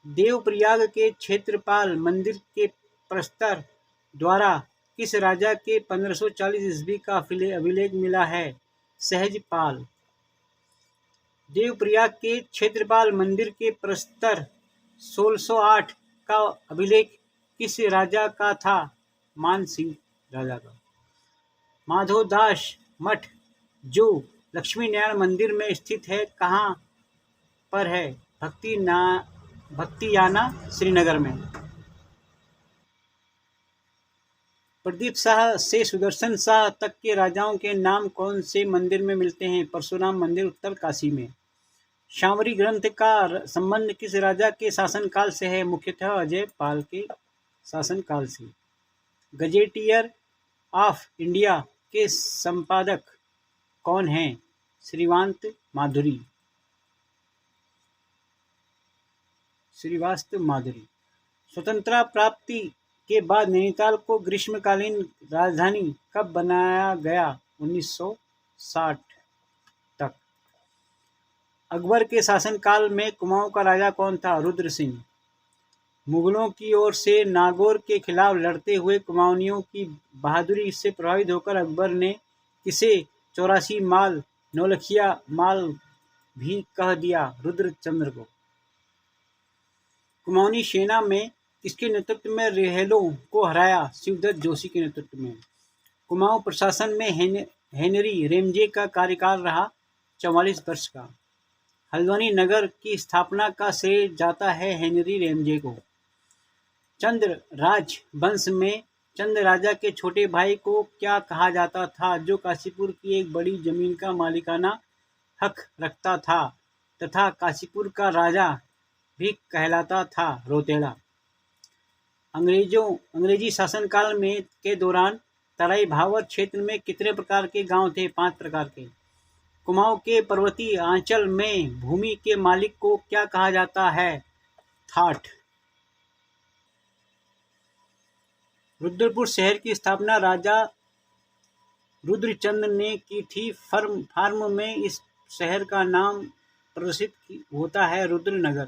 देवप्रयाग के क्षेत्रपाल मंदिर के प्रस्तर द्वारा किस राजा के 1540 ईस्वी का अभिलेख मिला है? सहजपाल। देवप्रयाग के क्षेत्रपाल मंदिर के प्रस्तर 1608 का अभिलेख किस राजा का था? मानसिंह राजा का। माधोदास मठ जो लक्ष्मीनारायण मंदिर में स्थित है कहाँ पर है? भक्तियाना श्रीनगर में। प्रदीप शाह से सुदर्शन शाह तक के राजाओं के नाम कौन से मंदिर में मिलते हैं? परशुराम मंदिर उत्तर काशी में। शांवरी ग्रंथ का संबंध किस राजा के शासनकाल से है? मुख्यतः अजय पाल के शासनकाल से। गजेटियर ऑफ इंडिया के संपादक कौन हैं? श्रीवास्त माधुरी। स्वतंत्रता प्राप्ति के बाद नैनीताल को ग्रीष्मकालीन राजधानी कब बनाया गया? 1960 तक। अकबर के शासनकाल में कुमाऊं का राजा कौन था? रुद्र सिंह। मुगलों की ओर से नागौर के खिलाफ लड़ते हुए कुमाऊनियों की बहादुरी से प्रभावित होकर अकबर ने किसे 84 माल नौलखिया माल भी कह दिया? रुद्रचंद्र को। कुमाऊनी सेना में किसके नेतृत्व में रेहलों को हराया? शिवदत्त जोशी के नेतृत्व में। कुमाऊं प्रशासन में हेनरी रेमजे का कार्यकाल रहा 44 वर्ष का। हल्द्वानी नगर की स्थापना का श्रेय जाता है हेनरी रेमजे को। चंद्र राज वंश में चंद्र राजा के छोटे भाई को क्या कहा जाता था जो काशीपुर की एक बड़ी जमीन का मालिकाना हक रखता था तथा काशीपुर का राजा भी कहलाता था? रोतेड़ा। अंग्रेजी शासनकाल में के दौरान तराई भावर क्षेत्र में कितने प्रकार के गांव थे? 5 प्रकार के। कुमाऊं के पर्वतीय आंचल में भूमि के मालिक को क्या कहा जाता है? थाट। रुद्रपुर शहर की स्थापना राजा रुद्रचंद ने की थी। फार्म में इस शहर का नाम प्रदर्शित होता है रुद्रनगर।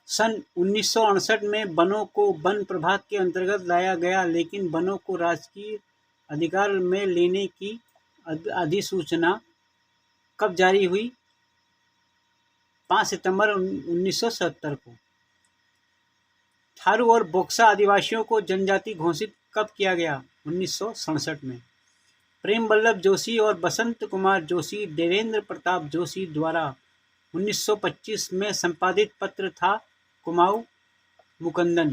सन 1968 में वनों को वन प्रभाग के अंतर्गत लाया गया लेकिन वनों को राजकीय अधिकार में लेने की अधिसूचना कब जारी हुई? 5 सितंबर 1970 को। थारू और बोक्सा आदिवासियों को जनजाति घोषित कब किया गया? 1967 में। प्रेम वल्लभ जोशी और बसंत कुमार जोशी देवेंद्र प्रताप जोशी द्वारा 1925 में संपादित पत्र था कुमाऊं मुकंदन।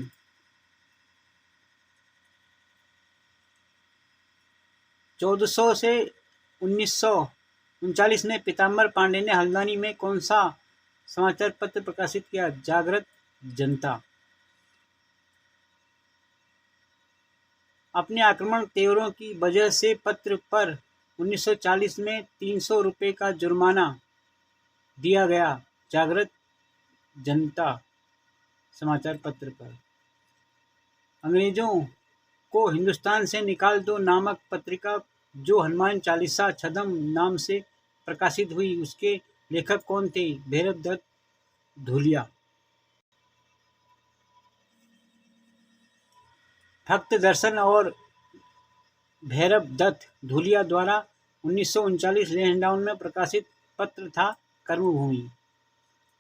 1400 से 1939 में पीताम्बर पांडे ने हल्द्वानी में कौन सा समाचार पत्र प्रकाशित किया? जागृत जनता। अपने आक्रमण तेवरों की वजह से पत्र पर 1940 में 300 रुपये का जुर्माना दिया गया। जागृत जनता समाचार पत्र पर। अंग्रेजों को हिंदुस्तान से निकाल दो नामक पत्रिका जो हनुमान चालीसा छद्म नाम से प्रकाशित हुई, उसके लेखक कौन थे? भैरव दत्त धूलिया। भक्त दर्शन और भैरव दत्त धूलिया द्वारा 1939 लैंसडाउन में प्रकाशित पत्र था कर्मभूमि।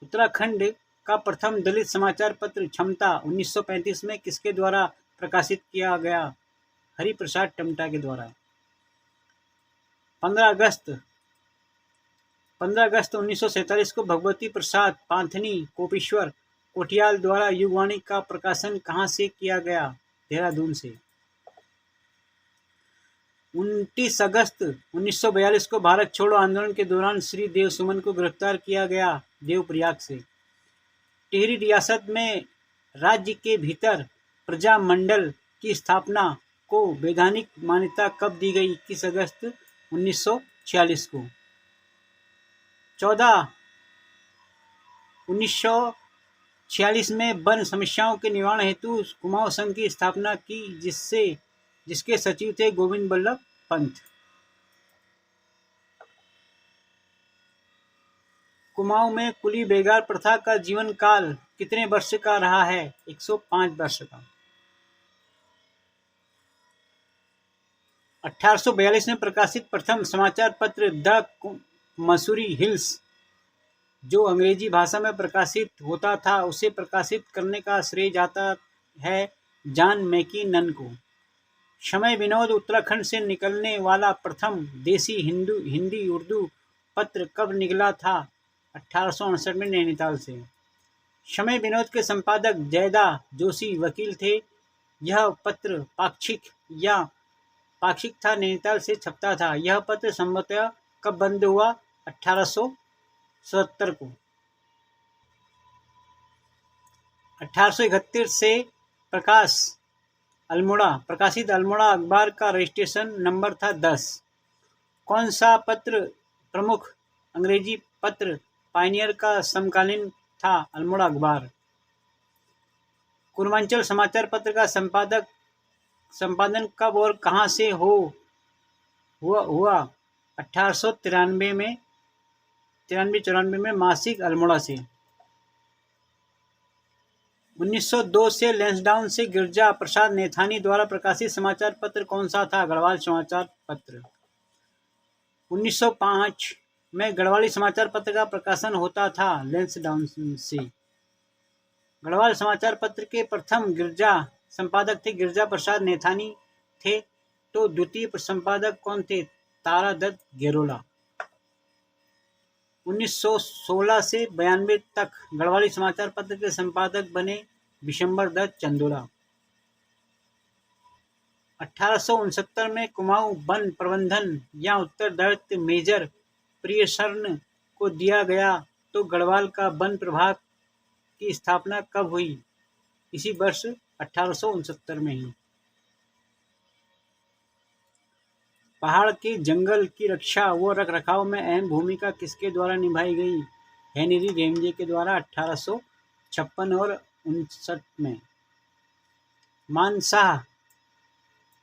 उत्तराखंड का प्रथम दलित समाचार पत्र क्षमता 1935 में किसके द्वारा प्रकाशित किया गया? हरिप्रसाद टमटा के द्वारा। 15 अगस्त 1947 को भगवती प्रसाद पांथनी कोपेश्वर कोठियाल द्वारा युगवाणी का प्रकाशन कहाँ से किया गया? देहरादून से। 29 अगस्त 1942 को भारत छोड़ो आंदोलन के दौरान श्री देव सुमन को गिरफ्तार किया गया। देवप्रयाग से। टिहरी रियासत में राज्य के भीतर प्रजा मंडल की स्थापना को वैधानिक मान्यता कब दी गई? 21 अगस्त 1946 को। 1946 में वन समस्याओं के निवारण हेतु कुमाऊं संघ की स्थापना की, जिसके सचिव थे गोविंद बल्लभ पंत। कुमाऊं में कुली बेगार प्रथा का जीवन काल कितने वर्ष का रहा है? 105 वर्ष का। 1842 में प्रकाशित प्रथम समाचार पत्र द मसूरी हिल्स, जो अंग्रेजी भाषा में प्रकाशित होता था, उसे प्रकाशित करने का श्रेय जाता है जॉन मैकिनन को। समय विनोद उत्तराखंड से निकलने वाला प्रथम देसी हिंदी उर्दू पत्र कब निकला था? 1868 में नैनीताल से। समय विनोद के संपादक जयदा जोशी वकील थे। यह पत्र पाक्षिक था, नैनीताल से छपता था। यह पत्र संभवतः कब बंद हुआ? 1877 को। 1831 से प्रकाशित अल्मोड़ा अखबार का रजिस्ट्रेशन नंबर था 10। कौन सा पत्र प्रमुख अंग्रेजी पत्र पायनियर का समकालीन था? अल्मोड़ा अखबार। पूर्वांचल समाचार पत्र का संपादन कब और कहां से हुआ? 1893 में 93-94 में मासिक अल्मोड़ा से। 1902 से लैंसडाउन से गिरजा प्रसाद नैथानी द्वारा प्रकाशित समाचार पत्र कौन सा था? गढ़वाल समाचार पत्र। 1905 में गढ़वाली समाचार पत्र का प्रकाशन होता था लैंसडाउन से। गढ़वाल समाचार पत्र के प्रथम संपादक थे गिरजा प्रसाद नैथानी थे, तो द्वितीय संपादक कौन थे? तारा दत्त गेरोला। 1916 से 92 तक गढ़वाली समाचार पत्र के संपादक बने विशंबर दत्त चंदोला। 1869 में कुमाऊं वन प्रबंधन या उत्तरदायित्व मेजर प्रियशरण को दिया गया, तो गढ़वाल का वन प्रभाग की स्थापना कब हुई? इसी वर्ष 1869 में ही। पहाड़ के जंगल की रक्षा व रखरखाव में अहम भूमिका किसके द्वारा निभाई गई? हेनरी रेमजे के द्वारा 1856 और 59 में।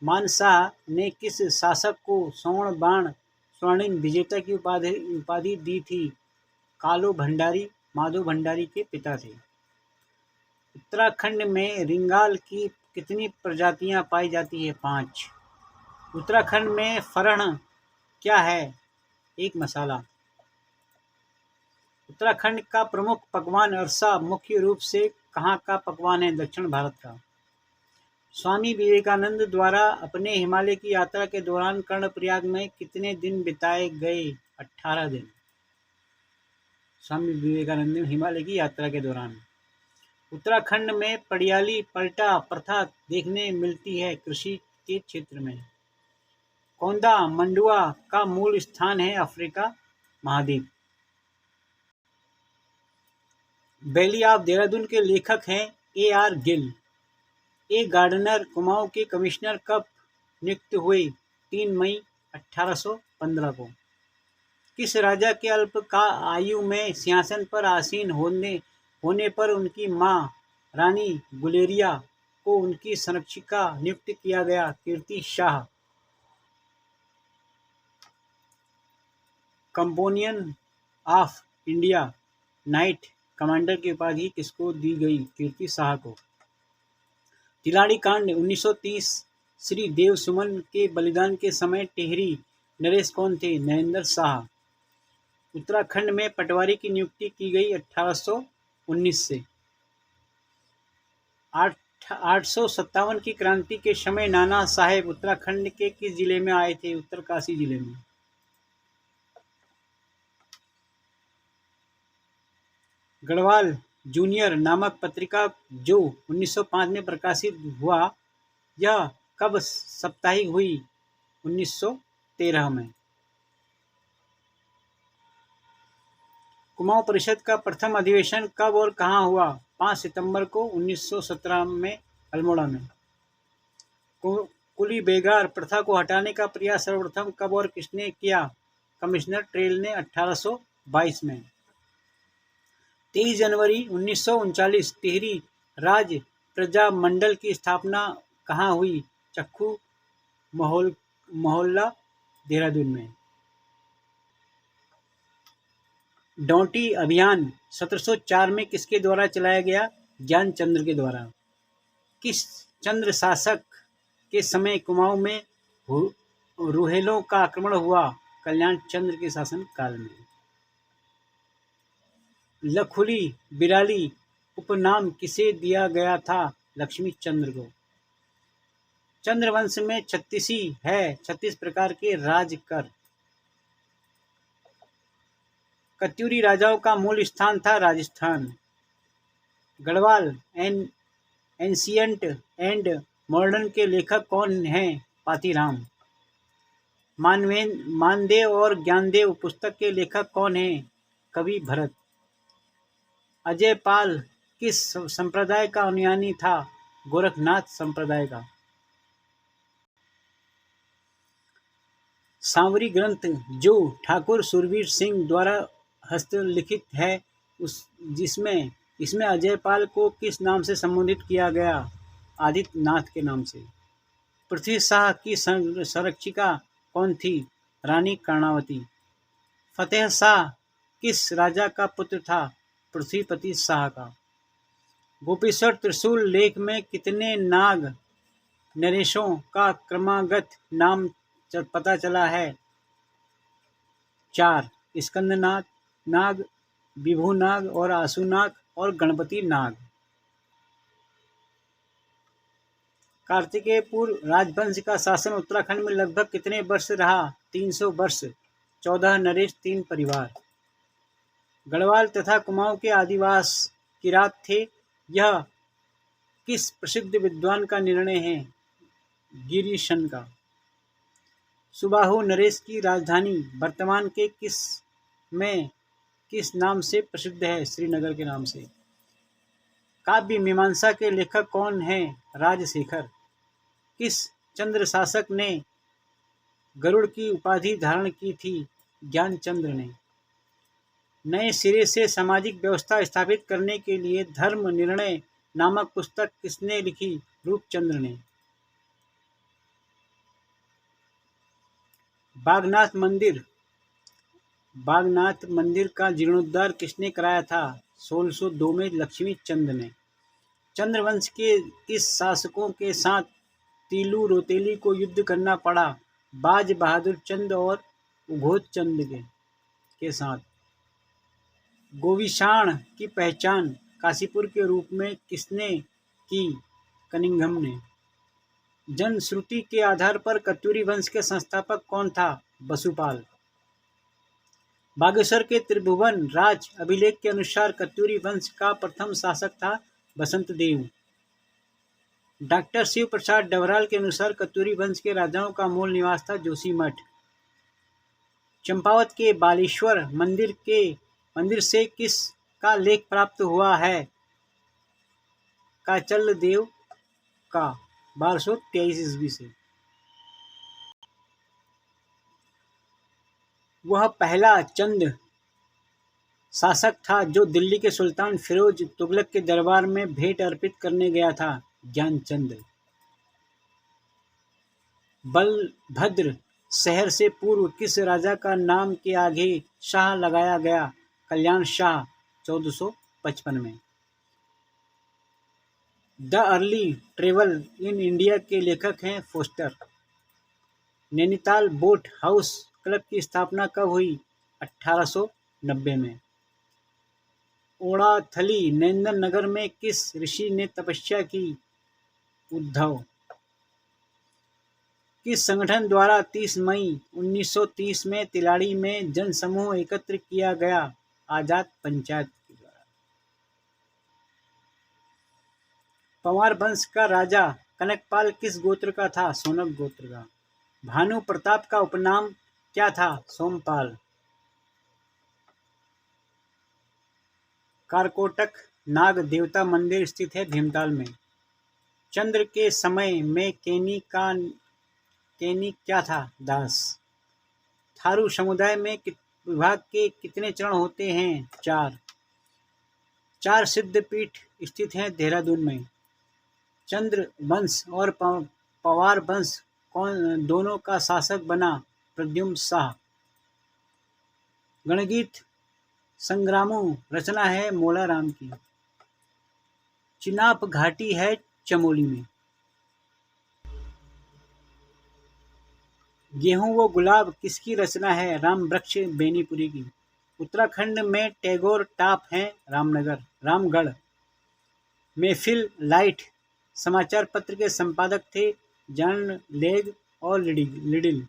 मानशाह ने किस शासक को स्वर्ण बाण स्वर्णिम विजेता की उपाधि दी थी? कालू भंडारी माधो भंडारी के पिता थे। उत्तराखंड में रिंगाल की कितनी प्रजातियां पाई जाती है? 5। उत्तराखंड में फरण क्या है? एक मसाला। उत्तराखंड का प्रमुख पकवान अरसा मुख्य रूप से कहाँ का पकवान है? दक्षिण भारत का। स्वामी विवेकानंद द्वारा अपने हिमालय की यात्रा के दौरान कर्णप्रयाग में कितने दिन बिताए गए? 18 दिन। स्वामी विवेकानंद हिमालय की यात्रा के दौरान। उत्तराखंड में पड़ियाली पलटा प्रथा देखने मिलती है कृषि के क्षेत्र में। कौंदा मंडुआ का मूल स्थान है अफ्रीका महाद्वीप। वैली ऑफ देहरादून के लेखक हैं A.R. गिल। ए गार्डनर कुमाऊं के कमिश्नर कब नियुक्त हुए? 3 मई 1815 को। किस राजा के अल्प आयु में सिंहासन पर आसीन होने पर उनकी मां रानी गुलेरिया को उनकी संरक्षिका नियुक्त किया गया? Kirti Shah. Companion of India knight commander की उपाधि किसको दी गई? कीर्ति शाह को। तिलाड़ी कांड 1930 श्री देव सुमन के बलिदान के समय टेहरी नरेश कौन थे? नरेंद्र शाह। उत्तराखंड में पटवारी की नियुक्ति की गई 1819 से। 857 की क्रांति के समय नाना साहेब उत्तराखंड के किस जिले में आए थे? उत्तरकाशी जिले में। गढ़वाल जूनियर नामक पत्रिका जो 1905 में प्रकाशित हुआ, यह कब साप्ताहिक हुई? 1913 में। कुमाऊं परिषद का प्रथम अधिवेशन कब और कहाँ हुआ? 5 सितंबर को 1917 में अल्मोड़ा में। कुली बेगार प्रथा को हटाने का प्रयास सर्वप्रथम कब और किसने किया? कमिश्नर ट्रेल ने 1822 में। 23 जनवरी 1939 टिहरी राज प्रजा मंडल की स्थापना कहाँ हुई? चक्खू मोहल्ला देहरादून में। डोंटी अभियान 1704 में किसके द्वारा चलाया गया? ज्ञानचंद्र के द्वारा। किस चंद्र शासक के समय कुमाऊं में रुहेलों का आक्रमण हुआ? कल्याण चंद्र के शासन काल में। लखुली बिराली उपनाम किसे दिया गया था? लक्ष्मी चंद्र को। चंद्रवंश में 36 है 36 प्रकार के राजकर। कत्यूरी राजाओं का मूल स्थान था Rajasthan. Garhwal ancient and modern के लेखक कौन हैं? पातीराम। मानदेव और ज्ञानदेव पुस्तक के लेखक कौन हैं? कवि भरत। अजय पाल किस संप्रदाय का अनुयायी था? गोरखनाथ संप्रदाय का। सांवरी ग्रंथ जो ठाकुर सुरवीर सिंह द्वारा हस्तलिखित है इसमें अजयपाल को किस नाम से संबोधित किया गया? आदित्य नाथ के नाम से। पृथ्वी शाह की संरक्षिका कौन थी? रानी कर्णावती। फतेह शाह किस राजा का पुत्र था? पृथ्वीपति शाह का। गोपेश्वर त्रिशूल लेख में कितने नाग नरेशों का क्रमागत नाम पता चला है? 4 स्कंदनाग नाग, विभु नाग और आसु नाग और गणपति नाग। कार्तिकेयपुर राजवंश का शासन उत्तराखंड में लगभग कितने वर्ष रहा? 300 वर्ष। 14 नरेश 3 परिवार। गढ़वाल तथा कुमाऊं के आदिवास किरात थे, यह किस प्रसिद्ध विद्वान का निर्णय है? गिरीशन का। सुबाहु नरेश की राजधानी वर्तमान के किस नाम से प्रसिद्ध है? श्रीनगर के नाम से। काव्य मीमांसा के लेखक कौन हैं? राजशेखर। किस चंद्र शासक ने गरुड़ की उपाधि धारण की थी? ज्ञानचंद्र ने। नए सिरे से सामाजिक व्यवस्था स्थापित करने के लिए धर्म निर्णय नामक पुस्तक किसने लिखी? रूपचंद्र ने। बागनाथ मंदिर का जीर्णोद्धार किसने कराया था? 1602 में लक्ष्मी चंद ने। चंद्रवंश के किस शासकों के साथ तीलू रोतेली को युद्ध करना पड़ा? बाज बहादुर चंद और उघोत चंद के साथ। गोविशाण की पहचान काशीपुर के रूप में किसने की? कनिंघम ने। जनश्रुति के आधार पर कत्यूरी वंश के संस्थापक कौन था? वसुपाल। बागेश्वर के त्रिभुवन राज अभिलेख के अनुसार कत्यूरी वंश का प्रथम शासक था बसंत देव। डॉक्टर शिव प्रसाद डबराल के अनुसार कतूरी वंश के राजाओं का मूल निवास था जोशीमठ। चंपावत के बालेश्वर मंदिर से किस का लेख प्राप्त हुआ है? काचल देव का 1223 ईस्वी से। वह पहला चंद शासक था जो दिल्ली के सुल्तान फिरोज तुगलक के दरबार में भेंट अर्पित करने गया था। ज्ञानचंद। बलभद्र शहर से पूर्व किस राजा का नाम के आगे शाह लगाया गया? कल्याण शाह 1455 में। The early travel in India के लेखक हैं Foster. Nainital boat house club की स्थापना कब हुई? 1890 में। ओड़ाथली नरेंद्र नगर में किस ऋषि ने तपस्या की? उद्धव। किस संगठन द्वारा 30 मई 1930 में तिलाड़ी में जनसमूह एकत्र किया गया? आजाद पंचायत के द्वारा। पंवार वंश का राजा कनकपाल किस गोत्र का था? सोनक गोत्र का। भानु प्रताप का उपनाम क्या था? सोमपाल। कारकोटक नाग देवता मंदिर स्थित है भीमताल में। चंद्र के समय में केनी क्या था? दास। थारू समुदाय में विभाग के कितने चरण होते हैं? 4। 4 सिद्धपीठ स्थित हैं देहरादून में। चंद्र वंश और पवार वंश कौन दोनों का शासक बना? प्रद्युम्न शाह। गणगीत संग्रामों रचना है मोलाराम की। चिनाब घाटी है चमोली में। गेहूं व गुलाब किसकी रचना है? रामवृक्ष बेनीपुरी की। उत्तराखंड में टैगोर टॉप है रामगढ़। महफिल लाइट समाचार पत्र के संपादक थे जॉन लेग और लिडिल।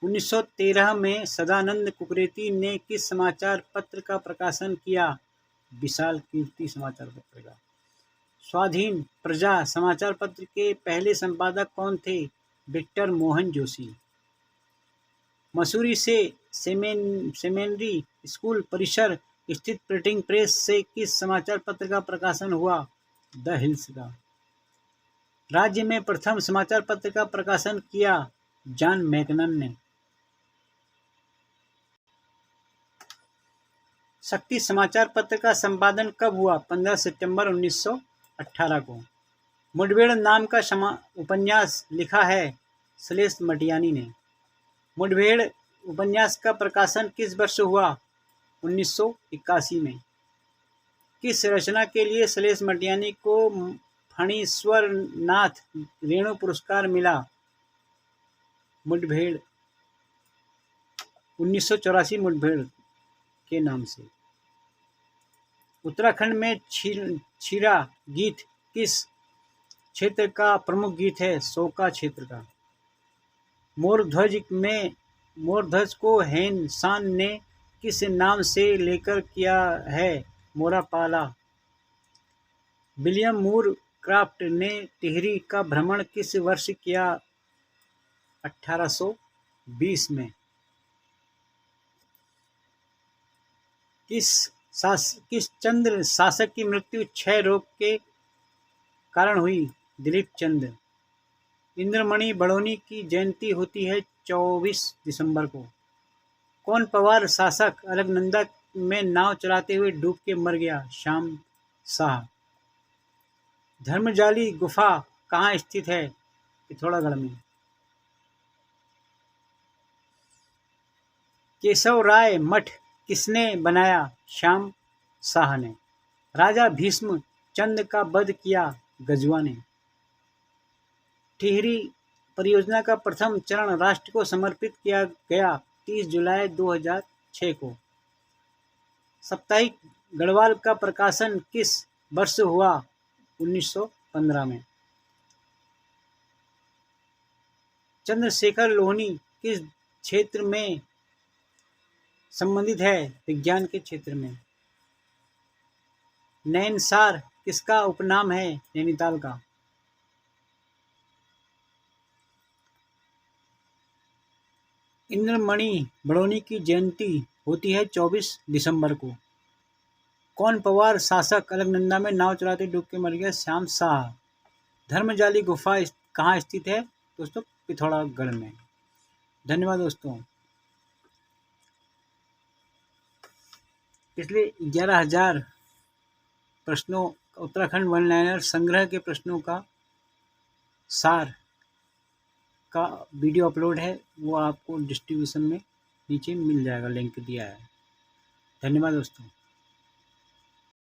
1913 में सदानंद कुकरेती ने किस समाचार पत्र का प्रकाशन किया? विशाल कीर्ति समाचार पत्र का। स्वाधीन प्रजा समाचार पत्र के पहले संपादक कौन थे? विक्टर मोहन जोशी। मसूरी से सेमिनरी स्कूल परिसर स्थित प्रिंटिंग प्रेस से किस समाचार पत्र का प्रकाशन हुआ? द हिल्स का। राज्य में प्रथम समाचार पत्र का प्रकाशन किया जॉन मैकनन ने। शक्ति समाचार पत्र का संपादन कब हुआ? 15 सितंबर 1918 को। मुठभेड़ नाम का उपन्यास लिखा है श्लेष मटियानी ने। मुठभेड़ उपन्यास का प्रकाशन किस वर्ष हुआ? 1981 में। किस रचना के लिए श्लेष मटियानी को फणीश्वरनाथ रेणु पुरस्कार मिला? मुठभेड़ 1984 मुठभेड़ के नाम से। उत्तराखंड में छीरा गीत किस क्षेत्र का प्रमुख गीत है? सोका क्षेत्र का। मोरध्वज को हेन सान ने किस नाम से लेकर किया है? मोरापाला। विलियम मूर क्राफ्ट ने टिहरी का भ्रमण किस वर्ष किया? 1820 में। किस चंद्र शासक की मृत्यु क्षय रोग के कारण हुई? दिलीप चंद। इंद्रमणि बड़ौनी की जयंती होती है 24 दिसंबर को। कौन पवार शासक अलकनंदा में नाव चलाते हुए डूब के मर गया? श्याम शाह। धर्मजाली गुफा कहाँ स्थित है? पिथौरागढ़ में। केशव राय मठ किसने बनाया? श्याम शाह ने। राजा भीष्म चंद का वध किया? गजवा ने। टिहरी परियोजना का प्रथम चरण राष्ट्र को समर्पित किया गया 30 जुलाई 2006 को। साप्ताहिक गढ़वाल का प्रकाशन किस वर्ष हुआ? 1915 में। चंद्रशेखर लोहनी किस क्षेत्र में संबंधित है? विज्ञान के क्षेत्र में। नैनसार किसका उपनाम है? नैनीताल का। इंद्रमणि बड़ौनी की जयंती होती है 24 दिसंबर को। कौन पवार शासक अलकनंदा में नाव चलाते डूब के मर गया? श्याम शाह। धर्मजाली गुफा कहाँ स्थित है दोस्तों? पिथौरागढ़ में। धन्यवाद दोस्तों। पिछले 11,000 प्रश्नों उत्तराखंड वन लाइनर संग्रह के प्रश्नों का सार का वीडियो अपलोड है, वो आपको डिस्ट्रीब्यूशन में नीचे मिल जाएगा, लिंक दिया है। धन्यवाद दोस्तों।